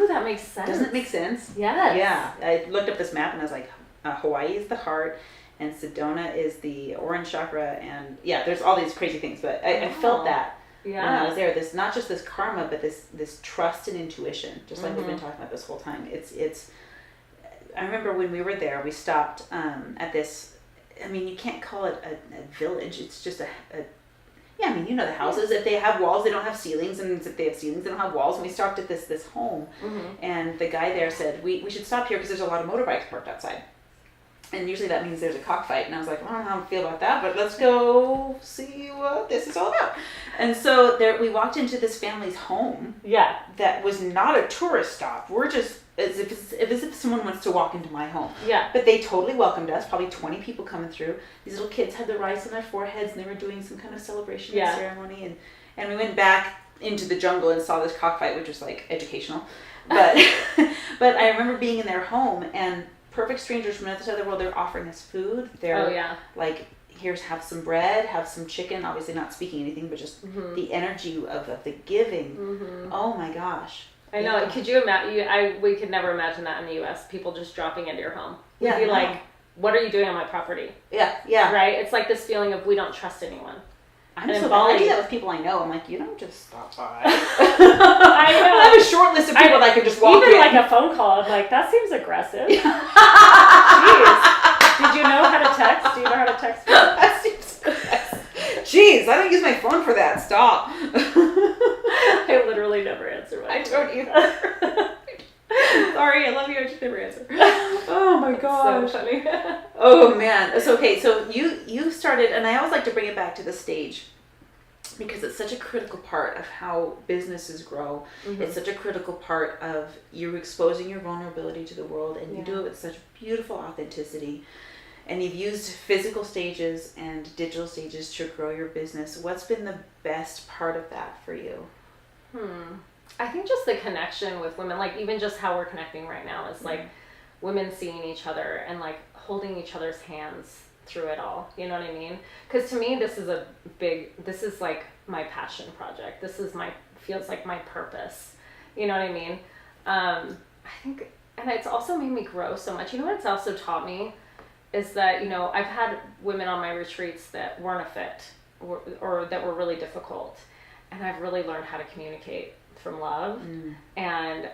that makes sense. Doesn't it make sense? Yes. Yeah. I looked up this map, and I was like, Hawaii is the heart, and Sedona is the orange chakra, and yeah, there's all these crazy things. But I felt that when I was there. This not just this karma, but this trust and intuition, just like we've been talking about this whole time. It's. I remember when we were there, we stopped at this. I mean, you can't call it a village. It's just yeah, I mean, you know the houses. If they have walls, they don't have ceilings. And if they have ceilings, they don't have walls. And we stopped at this home. And the guy there said, we should stop here because there's a lot of motorbikes parked outside. And usually that means there's a cockfight. And I was like, I don't know how I feel about that, but let's go see what this is all about. And so we walked into this family's home. Yeah. That was not a tourist stop. We're just as if someone wants to walk into my home. Yeah. But they totally welcomed us. Probably 20 people coming through. These little kids had the rice on their foreheads, and they were doing some kind of celebration and ceremony. And we went back into the jungle and saw this cockfight, which was like educational. But but I remember being in their home, and perfect strangers from another side of the world. They're offering us food. They're like, have some bread, have some chicken. Obviously not speaking anything, but just the energy of the giving. Oh my gosh. I know. Yeah. Could you imagine? We could never imagine that in the U.S. People just dropping into your home. We'd be like, "What are you doing on my property?" Yeah, yeah. Right? It's like this feeling of we don't trust anyone. I do that with people I know. I'm like, you don't just stop by. I know. I have a short list of people that I can just walk in. Even like a phone call, I'm like, that seems aggressive. Jeez. Did you know how to text? Do you know how to text? That seems aggressive. Jeez, I don't use my phone for that. Stop. I literally never answer my phone. I don't either. Sorry, I love you. I just never answer. Oh my gosh. So funny. Oh man. So okay, so you started, and I always like to bring it back to the stage because it's such a critical part of how businesses grow. It's such a critical part of you exposing your vulnerability to the world, and you do it with such beautiful authenticity. And you've used physical stages and digital stages to grow your business. What's been the best part of that for you? I think just the connection with women, like even just how we're connecting right now is like women seeing each other and like holding each other's hands through it all. You know what I mean? Because to me, this is like my passion project. Feels like my purpose. You know what I mean? I think, and it's also made me grow so much. You know what it's also taught me is that, you know, I've had women on my retreats that weren't a fit or that were really difficult. And I've really learned how to communicate from love. And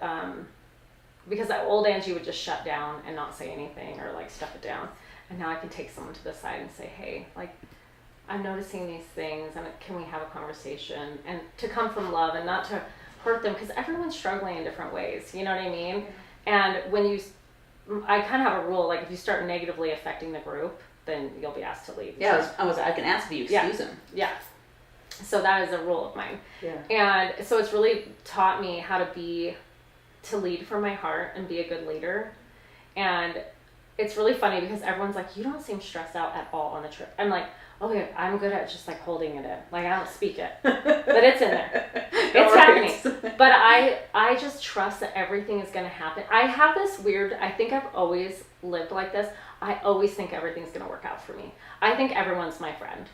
because old Angie would just shut down and not say anything or like stuff it down. And now I can take someone to the side and say, hey, like, I'm noticing these things, and can we have a conversation? And to come from love and not to hurt them, because everyone's struggling in different ways. You know what I mean? And I kind of have a rule, like if you start negatively affecting the group, then you'll be asked to leave. Yeah, I can ask if you excuse them. Yeah. So that is a rule of mine. Yeah. And so it's really taught me how to lead from my heart and be a good leader. And it's really funny because everyone's like, you don't seem stressed out at all on the trip. I'm like, oh yeah, I'm good at just like holding it in. Like I don't speak it, but it's in there. It's happening. But I just trust that everything is going to happen. I have this I think I've always lived like this. I always think everything's going to work out for me. I think everyone's my friend.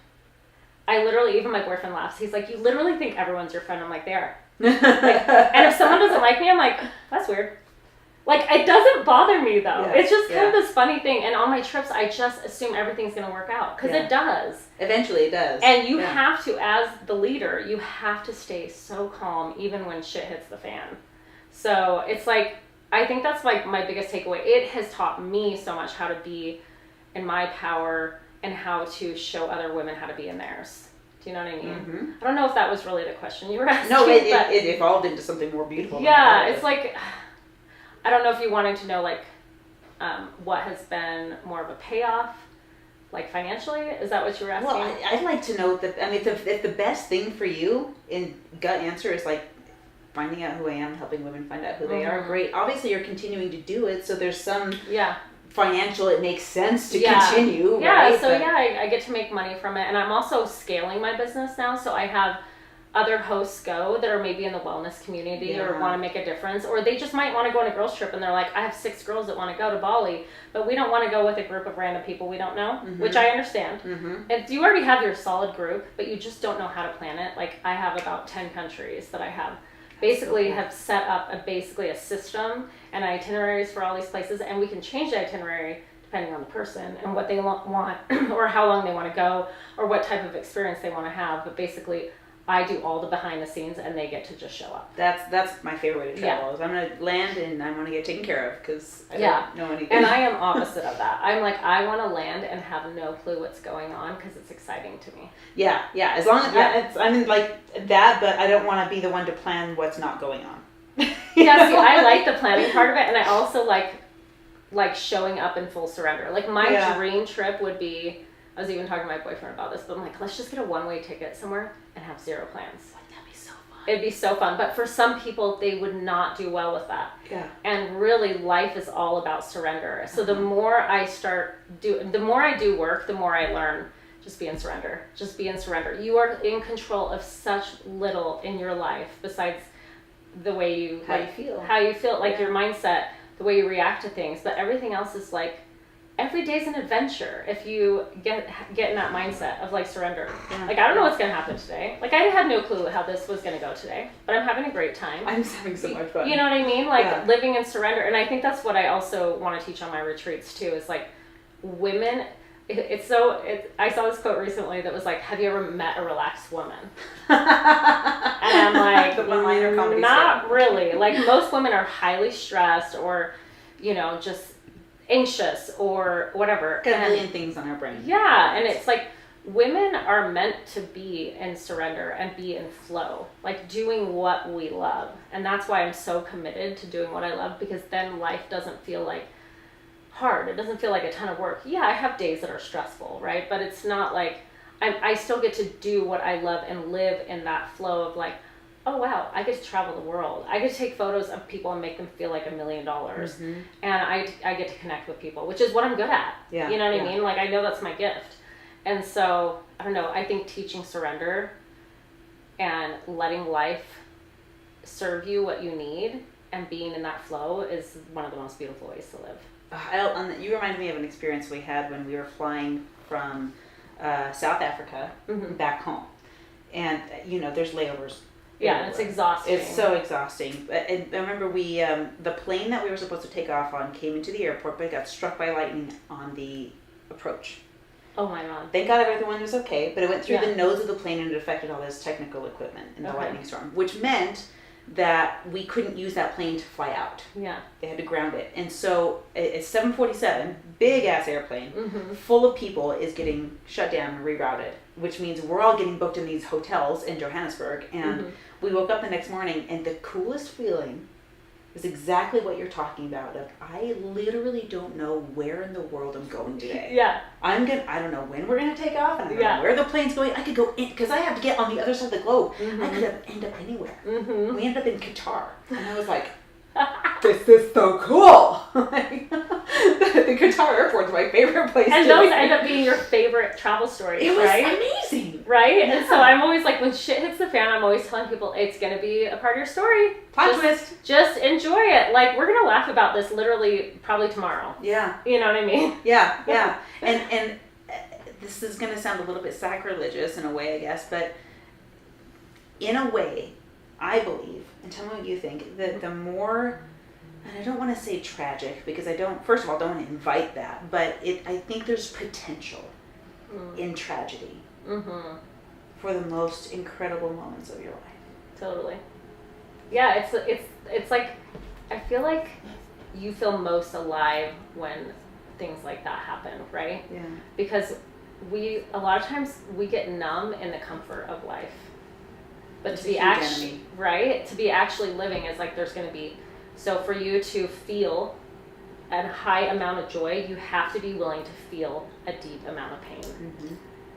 I literally, even my boyfriend laughs. He's like, you literally think everyone's your friend. I'm like, they are. Like, and if someone doesn't like me, I'm like, that's weird. Like, it doesn't bother me, though. Yeah, it's just kind of this funny thing. And on my trips, I just assume everything's going to work out. Because it does. Eventually it does. And you have to, as the leader, you have to stay so calm even when shit hits the fan. So it's like, I think that's like my biggest takeaway. It has taught me so much how to be in my power and how to show other women how to be in theirs. Do you know what I mean? Mm-hmm. I don't know if that was really the question you were asking. No, it evolved into something more beautiful. Yeah, it's like, I don't know if you wanted to know like what has been more of a payoff, like financially. Is that what you were asking? Well, I'd like to know that. I mean, if the best thing for you in gut answer is like finding out who I am, helping women find out who they are, great. Obviously, you're continuing to do it, so there's some financial. It makes sense to continue. Yeah. Right? So I get to make money from it, and I'm also scaling my business now. So I have other hosts go that are maybe in the wellness community or want to make a difference, or they just might want to go on a girls trip and they're like, I have 6 girls that want to go to Bali, but we don't want to go with a group of random people we don't know, which I understand. And you already have your solid group, but you just don't know how to plan it. Like I have about 10 countries that I have have set up basically a system and itineraries for all these places, and we can change the itinerary depending on the person and what they want or how long they want to go or what type of experience they want to have. But basically I do all the behind the scenes and they get to just show up. That's my favorite way to travel. Is I'm going to land and I want to get taken care of because I don't know anything. And I am opposite of that. I'm like, I want to land and have no clue what's going on because it's exciting to me. Yeah. As long as I mean like that, but I don't want to be the one to plan what's not going on. See, I like the planning part of it, and I also like showing up in full surrender. Like my dream trip would be, I was even talking to my boyfriend about this, but I'm like, let's just get a one-way ticket somewhere and have 0 plans. Wouldn't that be so fun? It'd be so fun. But for some people, they would not do well with that. Yeah. And really, life is all about surrender. So the more I the more I do work, the more I learn. Just be in surrender. Just be in surrender. You are in control of such little in your life besides the way you how you feel, like your mindset, the way you react to things. But everything else is like, every day's an adventure if you get in that mindset of like surrender. Like I don't know what's gonna happen today. Like I had no clue how this was gonna go today, but I'm having a great time. I'm just having so much fun. You know what I mean? Like living in surrender. And I think that's what I also want to teach on my retreats too, is like women. I saw this quote recently that was like, have you ever met a relaxed woman? And I'm like, not really. Like most women are highly stressed or, just anxious or whatever. Got a million things on our brain. Yeah, and it's like women are meant to be in surrender and be in flow, like doing what we love. And that's why I'm so committed to doing what I love, because then life doesn't feel like hard. It doesn't feel like a ton of work. Yeah, I have days that are stressful, right? But it's not like I still get to do what I love and live in that flow of like, oh wow, I get to travel the world. I get to take photos of people and make them feel like $1 million. And I get to connect with people, which is what I'm good at. Yeah. You know what I mean? Like I know that's my gift. And so, I don't know, I think teaching surrender and letting life serve you what you need and being in that flow is one of the most beautiful ways to live. You reminded me of an experience we had when we were flying from South Africa back home. And, there's layovers. Yeah, it's exhausting. It's so exhausting. I remember the plane that we were supposed to take off on came into the airport, but it got struck by lightning on the approach. Oh my God. Thank God everyone was okay, but it went through the nose of the plane and it affected all this technical equipment in the lightning storm, which meant that we couldn't use that plane to fly out. Yeah. They had to ground it. And so it's 747, big ass airplane, full of people, is getting shut down and rerouted, which means we're all getting booked in these hotels in Johannesburg. And we woke up the next morning and the coolest feeling is exactly what you're talking about. I literally don't know where in the world I'm going today. Yeah. I don't know when we're going to take off, and I don't know where the plane's going. I could go in, because I have to get on the other side of the globe. I could end up anywhere. We ended up in Qatar. And I was like, this is so cool. The Qatar airport's my favorite place. And those end up being your favorite travel stories, it was right? amazing. Right? Yeah. And so I'm always like, when shit hits the fan, I'm always telling people it's going to be a part of your story. Plot twist. Just enjoy it. Like, we're going to laugh about this literally probably tomorrow. Yeah. You know what I mean? Yeah. And this is going to sound a little bit sacrilegious in a way, I guess, but in a way, I believe, and tell me what you think, that the more, and I don't want to say tragic because I don't, first of all, don't invite that, but I think there's potential in tragedy for the most incredible moments of your life. Totally. Yeah, it's like, I feel like you feel most alive when things like that happen, right? Yeah. Because a lot of times we get numb in the comfort of life. But to be actually living is like there's going to be, so for you to feel a high amount of joy, you have to be willing to feel a deep amount of pain. Mm-hmm.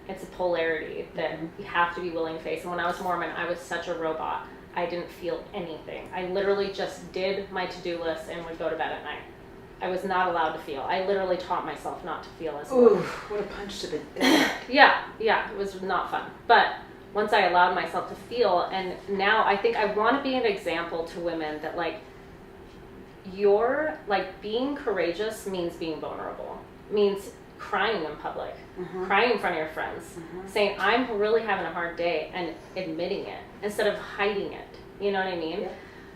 It's a polarity that you have to be willing to face. And when I was Mormon, I was such a robot. I didn't feel anything. I literally just did my to-do list and would go to bed at night. I was not allowed to feel. I literally taught myself not to feel as well. Ooh, what a punch to the... Yeah, it was not fun. But once I allowed myself to feel, and now I think I want to be an example to women that like, being courageous means being vulnerable, means crying in public, crying in front of your friends, saying I'm really having a hard day and admitting it instead of hiding it. You know what I mean? Yeah.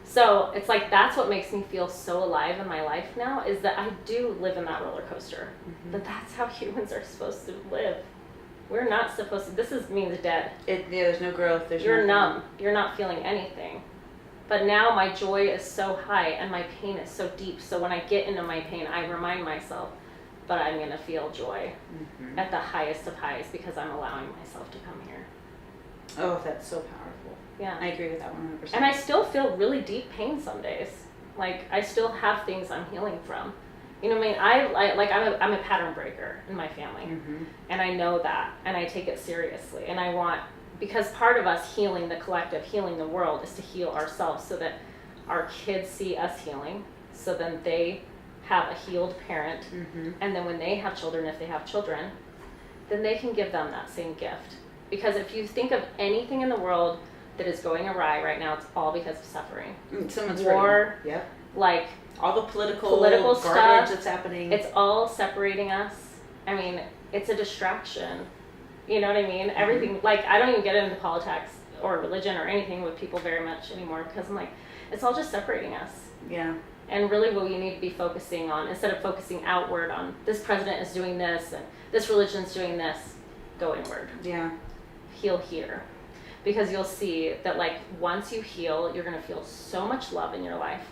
So it's like that's what makes me feel so alive in my life now, is that I do live in that roller coaster. But that's how humans are supposed to live. We're not supposed to. This means dead. There's no growth. You're numb. You're not feeling anything. But now my joy is so high and my pain is so deep. So when I get into my pain, I remind myself, but I'm going to feel joy at the highest of highs because I'm allowing myself to come here. Oh, that's so powerful. Yeah. I agree with that 100%. And I still feel really deep pain some days. Like, I still have things I'm healing from. You know what I mean? I'm a pattern breaker in my family. And I know that. And I take it seriously. And I want, because part of us healing the collective, healing the world, is to heal ourselves so that our kids see us healing. So then they have a healed parent. And then when they have children, if they have children, then they can give them that same gift. Because if you think of anything in the world that is going awry right now, it's all because of suffering. Someone's war, yep. Like all the political garbage stuff that's happening. It's all separating us. I mean, it's a distraction. You know what I mean? Everything, like, I don't even get into politics or religion or anything with people very much anymore because I'm like, it's all just separating us. Yeah. And really what we need to be focusing on, instead of focusing outward on this president is doing this and this religion's doing this, go inward. Yeah. Heal here. Because you'll see that, like, once you heal, you're going to feel so much love in your life.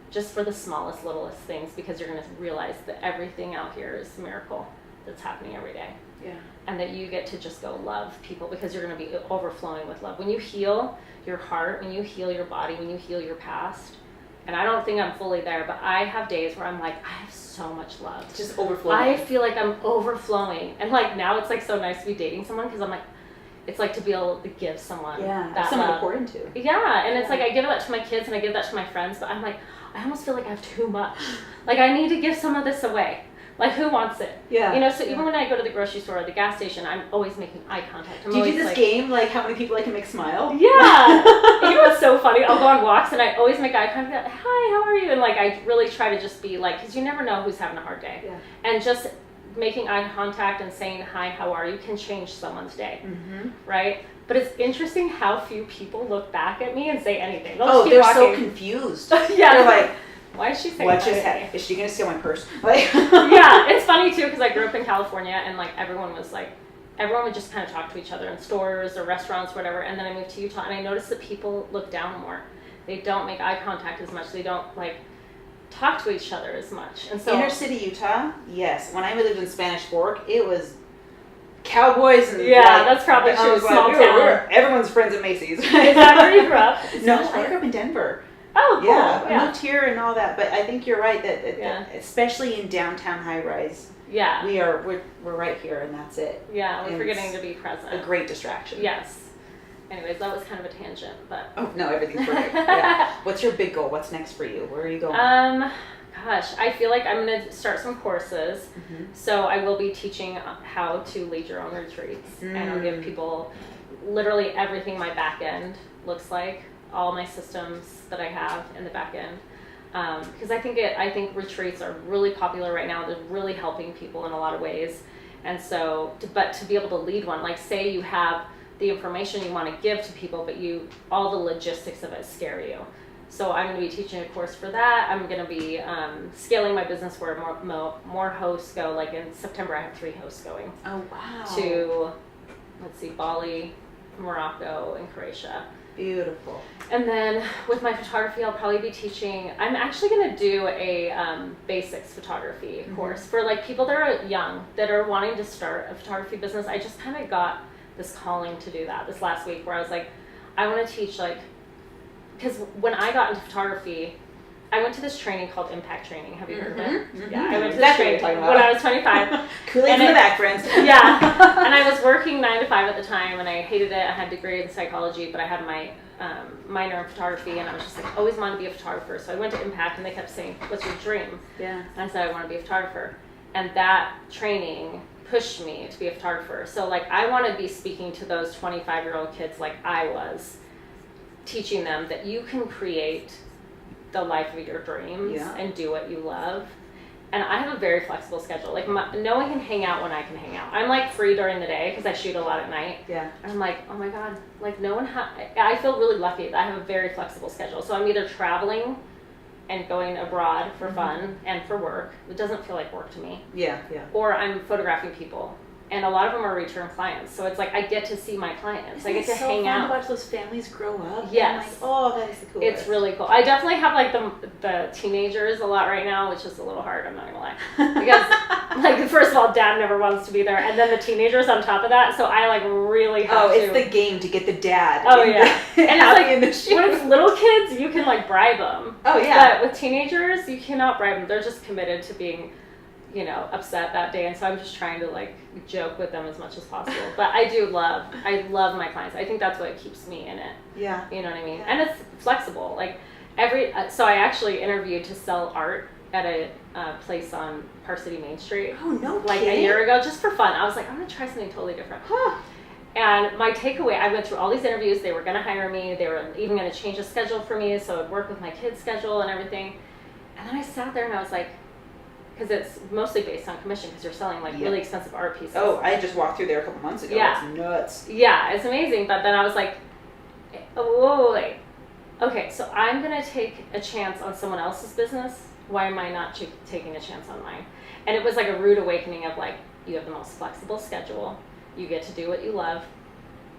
Just for the smallest, littlest things, because you're going to realize that everything out here is a miracle that's happening every day. Yeah. And that you get to just go love people because you're going to be overflowing with love. When you heal your heart, when you heal your body, when you heal your past, and I don't think I'm fully there, but I have days where I'm like, I have so much love. Just overflowing. I feel like I'm overflowing. And like now it's like so nice to be dating someone because I'm like, it's like to be able to give someone that someone love. to pour into. Yeah, and it's like I give that to my kids and I give that to my friends, but I'm like, I almost feel like I have too much. Like I need to give some of this away. Like who wants it? Yeah. You know, so even when I go to the grocery store or the gas station, I'm always making eye contact. Do you do this game, like how many people I can make smile? Yeah. You know what's so funny? I'll go on walks and I always make eye contact. Hi, how are you? And like I really try to just be like, because you never know who's having a hard day. Yeah. And just making eye contact and saying hi, how are you, can change someone's day. Right? But it's interesting how few people look back at me and say anything. They're so confused. Yeah. They're like, why is she saying what just happened? Is she going to steal my purse? Like, yeah, it's funny too because I grew up in California and like everyone would just kind of talk to each other in stores or restaurants, whatever. And then I moved to Utah and I noticed that people look down more. They don't make eye contact as much. They don't like talk to each other as much. And so inner city Utah, yes. When I lived in Spanish Fork, it was cowboys and that's probably true. Small town. Everyone's friends at Macy's. Is that where you grew up? No, I grew up in Denver. Oh, cool. Yeah, I moved here and all that, but I think you're right that especially in downtown high rise. Yeah. We're right here and that's it. Yeah, we're forgetting to be present. A great distraction. Yes. Anyways, that was kind of a tangent, but oh no, everything's perfect. Yeah. What's your big goal? What's next for you? Where are you going? Gosh, I feel like I'm gonna start some courses. So I will be teaching how to lead your own retreats, and I'll give people literally everything my back end looks like, all my systems that I have in the back end. Because I think retreats are really popular right now. They're really helping people in a lot of ways. And so, but to be able to lead one, like say you have the information you want to give to people, but all the logistics of it scare you. So I'm going to be teaching a course for that. I'm going to be scaling my business where more hosts go. Like in September, I have 3 hosts going. Oh, wow. To, let's see, Bali, Morocco, and Croatia. Beautiful. And then with my photography, I'll probably be teaching, I'm actually going to do a basics photography course for like people that are young, that are wanting to start a photography business. I just kind of got this calling to do that this last week, where I was like, I want to teach, like, because when I got into photography, I went to this training called Impact Training. Have you heard of it? Yeah, I went to this training when I was 25. Kool-Aid in the back, friends. Yeah, and I was working 9 to 5 at the time, and I hated it. I had a degree in psychology, but I had my minor in photography, and I was just like, always wanted to be a photographer. So I went to Impact, and they kept saying, "What's your dream?" Yeah. And I said, "I want to be a photographer," and that training pushed me to be a photographer. So like, I want to be speaking to those 25-year-old kids like I was, teaching them that you can create the life of your dreams and do what you love. And I have a very flexible schedule. Like no one can hang out when I can hang out. I'm like free during the day because I shoot a lot at night. Yeah. And I'm like, oh my God, like no one I feel really lucky that I have a very flexible schedule. So I'm either traveling and going abroad for fun and for work. It doesn't feel like work to me. Yeah, yeah. Or I'm photographing people. And a lot of them are return clients. So it's like I get to see my clients. I get to hang out. It's so fun to watch those families grow up. Yes. Like, oh, that is the coolest. It's really cool. I definitely have like the teenagers a lot right now, which is a little hard, I'm not gonna lie. Because like first of all, dad never wants to be there, and then the teenagers on top of that, so I like really have to. Oh, it's the game to get the dad. Oh yeah. And it's like when it's little kids, you can like bribe them. Oh yeah. But with teenagers, you cannot bribe them. They're just committed to being, you know, upset that day, and so I'm just trying to like joke with them as much as possible. But I love my clients. I think that's what keeps me in it. Yeah. You know what I mean? Yeah. And it's flexible. Like so I actually interviewed to sell art at a place on Park City Main Street. Oh no! Like a year ago, just for fun. I was like, I'm gonna try something totally different. And my takeaway, I went through all these interviews. They were gonna hire me. They were even gonna change the schedule for me, so it'd work with my kids' schedule and everything. And then I sat there and I was like, because it's mostly based on commission because you're selling like really expensive art pieces. Oh, I just walked through there a couple months ago. Yeah. It's nuts. Yeah, it's amazing. But then I was like, whoa, wait. Okay, so I'm going to take a chance on someone else's business. Why am I not taking a chance on mine? And it was like a rude awakening of like, you have the most flexible schedule. You get to do what you love.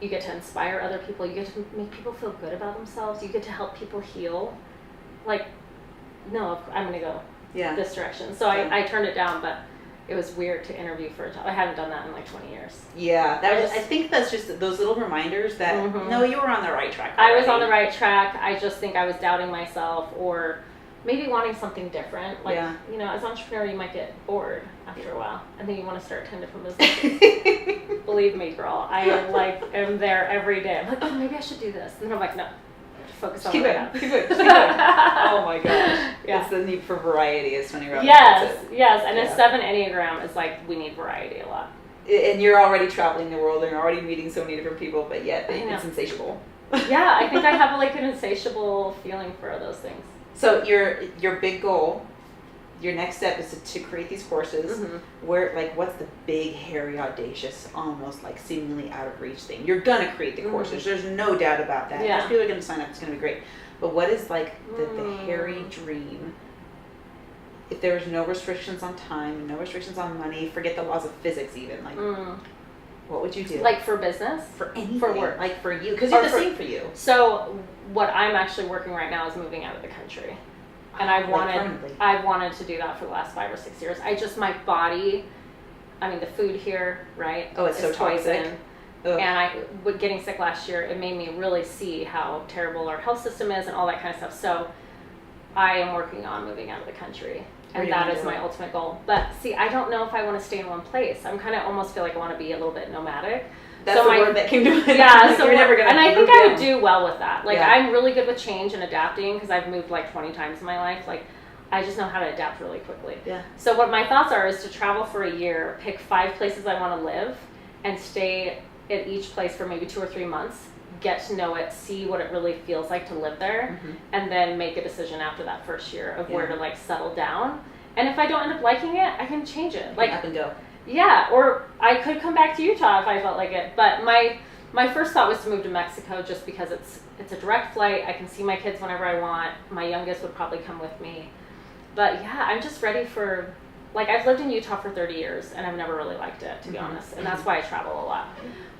You get to inspire other people. You get to make people feel good about themselves. You get to help people heal. Like, no, I'm going to go this direction. So I turned it down, but it was weird to interview for a job. I haven't done that in like 20 years. Yeah, I think that's just those little reminders that, no, you were on the right track already. I was on the right track. I just think I was doubting myself or maybe wanting something different. Like, you know, as an entrepreneur, you might get bored after a while. And then you want to start 10 different businesses. Believe me, girl, I am there every day. I'm like, oh, maybe I should do this. And then I'm like, no. Focus on keep it. Oh my gosh. Yeah. It's the need for variety, as Tony Robbins puts it. Yes. And a 7 Enneagram is like, we need variety a lot. And you're already traveling the world and you're already meeting so many different people, but yet it's insatiable. Yeah, I think I have like an insatiable feeling for those things. So your big goal, your next step is to create these courses. Where, like, what's the big, hairy, audacious, almost like seemingly out of reach thing? You're gonna create the courses. There's no doubt about that. Yeah. People are gonna sign up. It's gonna be great. But what is like the hairy dream? If there's no restrictions on time, no restrictions on money, forget the laws of physics even. Like, what would you do? Like for business? For anything. For work. Like for you. Because you're the same for you. So what I'm actually working right now is moving out of the country. And I've wanted to do that for the last 5 or 6 years. My body, I mean, the food here, right? Oh, it's so toxic. And getting sick last year, it made me really see how terrible our health system is and all that kind of stuff. So I am working on moving out of the country. And that is my ultimate goal. But see, I don't know if I want to stay in one place. I'm kind of almost feel like I want to be a little bit nomadic. That's the word that came to mind. Yeah, so you're never gonna. And I think I would do well with that. Like I'm really good with change and adapting because I've moved like 20 times in my life. Like I just know how to adapt really quickly. Yeah. So what my thoughts are is to travel for a year, pick 5 places I want to live, and stay at each place for maybe 2 or 3 months. Get to know it, see what it really feels like to live there, and then make a decision after that first year of where to like settle down. And if I don't end up liking it, I can change it. Like up and go. Yeah, or I could come back to Utah if I felt like it. But my first thought was to move to Mexico just because it's a direct flight. I can see my kids whenever I want. My youngest would probably come with me. But yeah, I'm just ready for, like, I've lived in Utah for 30 years and I've never really liked it, to be honest. And that's why I travel a lot.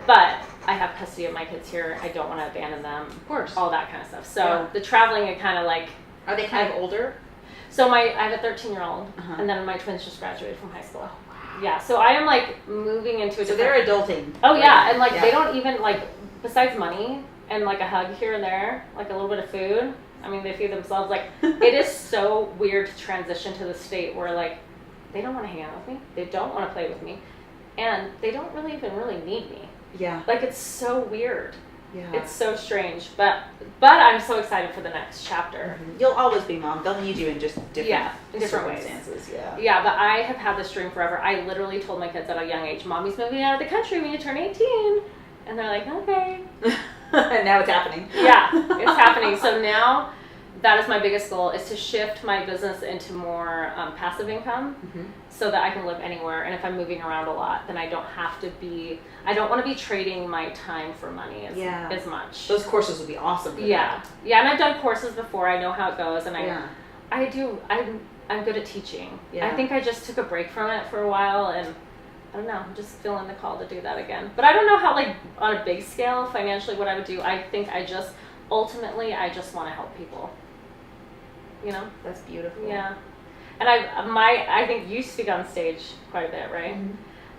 But I have custody of my kids here. I don't want to abandon them. Of course. All that kind of stuff. So the traveling, I kind of like. Are they kind of older? So I have a 13-year-old, and then my twins just graduated from high school. Yeah, so I am like moving into a different. So they're adulting. Oh yeah, and like they don't even like, besides money and like a hug here and there, like a little bit of food. I mean, they feed themselves. Like it is so weird to transition to the state where like they don't want to hang out with me, they don't want to play with me, and they don't really even really need me. Yeah. Like it's so weird. Yeah. It's so strange, but I'm so excited for the next chapter. Mm-hmm. You'll always be mom. They'll need you in just different circumstances. Ways. Yeah. Yeah, but I have had this dream forever. I literally told my kids at a young age, "Mommy's moving out of the country when you turn 18," and they're like, "Okay." And now it's happening. Yeah, it's happening. So now, that is my biggest goal: is to shift my business into more passive income, so that I can live anywhere. And if I'm moving around a lot, then I don't have to be. I don't want to be trading my time for money as much. Those courses would be awesome. Yeah, and I've done courses before. I know how it goes, and I'm good at teaching. Yeah. I think I just took a break from it for a while, and I don't know, I'm just feeling the call to do that again. But I don't know how, like, on a big scale, financially, what I would do. I think ultimately, I just want to help people. You know? That's beautiful. Yeah. And I think you speak on stage quite a bit, right? Mm-hmm.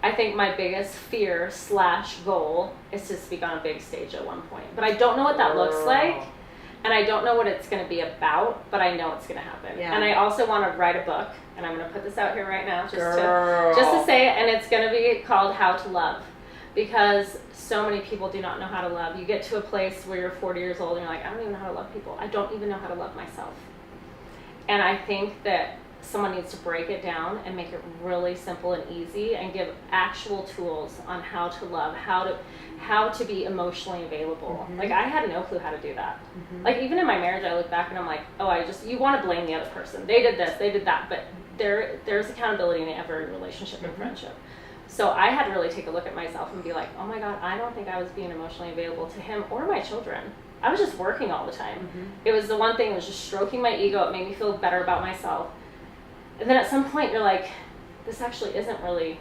I think my biggest fear / goal is to speak on a big stage at one point. But I don't know what that looks like. And I don't know what it's going to be about, but I know it's going to happen. Yeah. And I also want to write a book, and I'm going to put this out here right now just to say it, and it's going to be called How to Love, because so many people do not know how to love. You get to a place where you're 40 years old and you're like, I don't even know how to love people. I don't even know how to love myself. And I think that someone needs to break it down and make it really simple and easy and give actual tools on how to love, how to be emotionally available. Mm-hmm. Like, I had no clue how to do that. Mm-hmm. Like, even in my marriage, I look back and I'm like, you want to blame the other person. They did this, they did that. But there's accountability in every relationship and friendship. So I had to really take a look at myself and be like, oh my God, I don't think I was being emotionally available to him or my children. I was just working all the time. Mm-hmm. It was the one thing, it was just stroking my ego. It made me feel better about myself. And then at some point you're like, this actually isn't really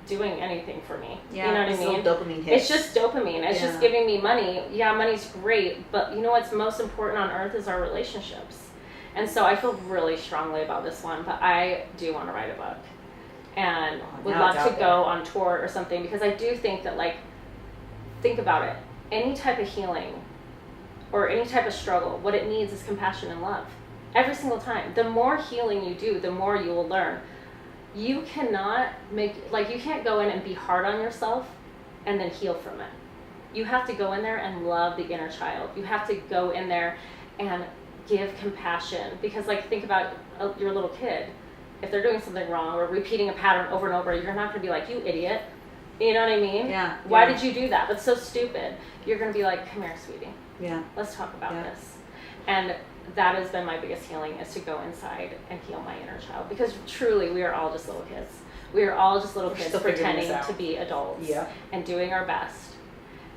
doing anything for me. Yeah, you know what I mean? Dopamine hits. It's just dopamine. It's just giving me money. Yeah, money's great, but you know what's most important on earth is our relationships. And so I feel really strongly about this one, but I do want to write a book. And would love to go on tour or something, because I do think that, like, think about it. Any type of healing or any type of struggle, what it needs is compassion and love. Every single time. The more healing you do, the more you will learn. You cannot you can't go in and be hard on yourself and then heal from it. You have to go in there and love the inner child. You have to go in there and give compassion. Because, like, think about your little kid. If they're doing something wrong or repeating a pattern over and over, you're not going to be like, you idiot. You know what I mean? Yeah. Why did you do that? That's so stupid. You're going to be like, come here, sweetie. Yeah. Let's talk about this. And that has been my biggest healing, is to go inside and heal my inner child. Because truly, we are all just little kids. We are all just little kids pretending to be adults and doing our best.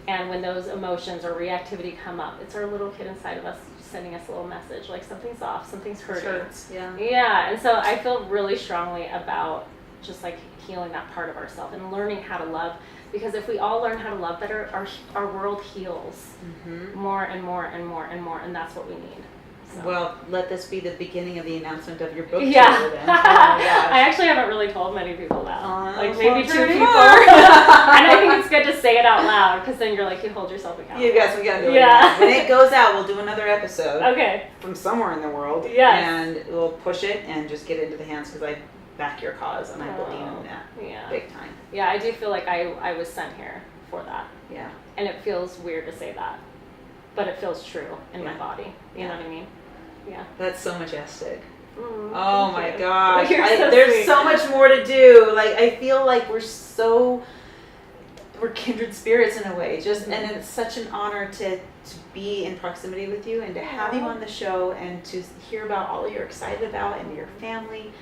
And when those emotions or reactivity come up, it's our little kid inside of us sending us a little message, like something's off, something's hurting. It hurts, yeah. Yeah, and so I feel really strongly about just like healing that part of ourselves and learning how to love. Because if we all learn how to love better, our world heals more and more and more and more, and that's what we need. So. Well, let this be the beginning of the announcement of your book tour then. Oh my gosh. I actually haven't really told many people that. Like maybe 2 people. And I think it's good to say it out loud, because then you're like, you hold yourself accountable. You guys, we gotta do it. When it goes out, we'll do another episode. Okay. From somewhere in the world. Yes. And we'll push it and just get it into the hands, because I back your cause and I believe in that. Yeah. Big time. Yeah, I do feel like I was sent here for that. Yeah. And it feels weird to say that, but it feels true in my body. You know what I mean? Yeah. That's so majestic. Oh my gosh. So there's sweet. so much more to do. Like, I feel like we're kindred spirits in a way. And it's such an honor to be in proximity with you and to have you on the show and to hear about all you're excited about and your family.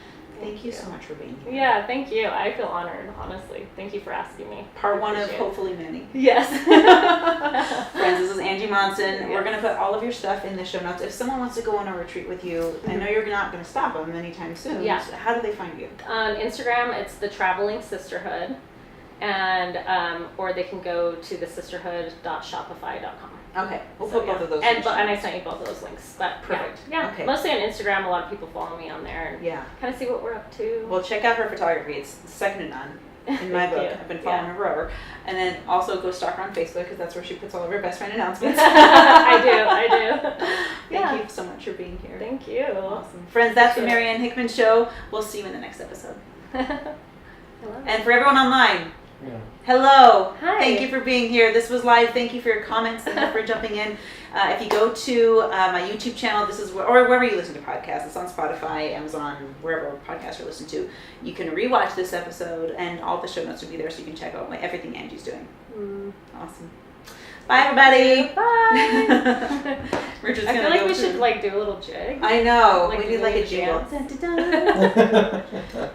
Thank you so much for being here. Yeah, thank you. I feel honored, honestly. Thank you for asking me. Part one of Appreciate it. hopefully many. Yes. Friends, this is Angie Monson. Yes. We're going to put all of your stuff in the show notes. If someone wants to go on a retreat with you, I know you're not going to stop them anytime soon. Yeah. So how do they find you? On Instagram, it's the Traveling Sisterhood, and or they can go to thesisterhood.shopify.com. Okay, we'll So, put both of those. And in the show I notes. sent you both of those links. But Perfect. Yeah. Okay. Mostly on Instagram. A lot of people follow me on there and Yeah. kind of see what we're up to. Well, check out her photography. It's second to none in my Thank book. you. I've been following her forever. And then also go stalk her on Facebook because that's where she puts all of her best friend announcements. I do. Thank you so much for being here. Thank you. Awesome. Friends, that's the Marianne Hickman Show. We'll see you in the next episode. I love it. And for everyone online, Yeah. hello. Hi. Thank you for being here. This was live. Thank you for your comments. Thank you for jumping in. If you go to my YouTube channel, this is or wherever you listen to podcasts, it's on Spotify, Amazon, wherever podcasts you're listening to. You can rewatch this episode, and all the show notes will be there, so you can check out everything Angie's doing. Awesome. Bye, everybody. Bye. We're just I gonna feel like go we through- should like do a little jig. I know. Like, we need do like we a jingle. dance? Dun, dun, dun.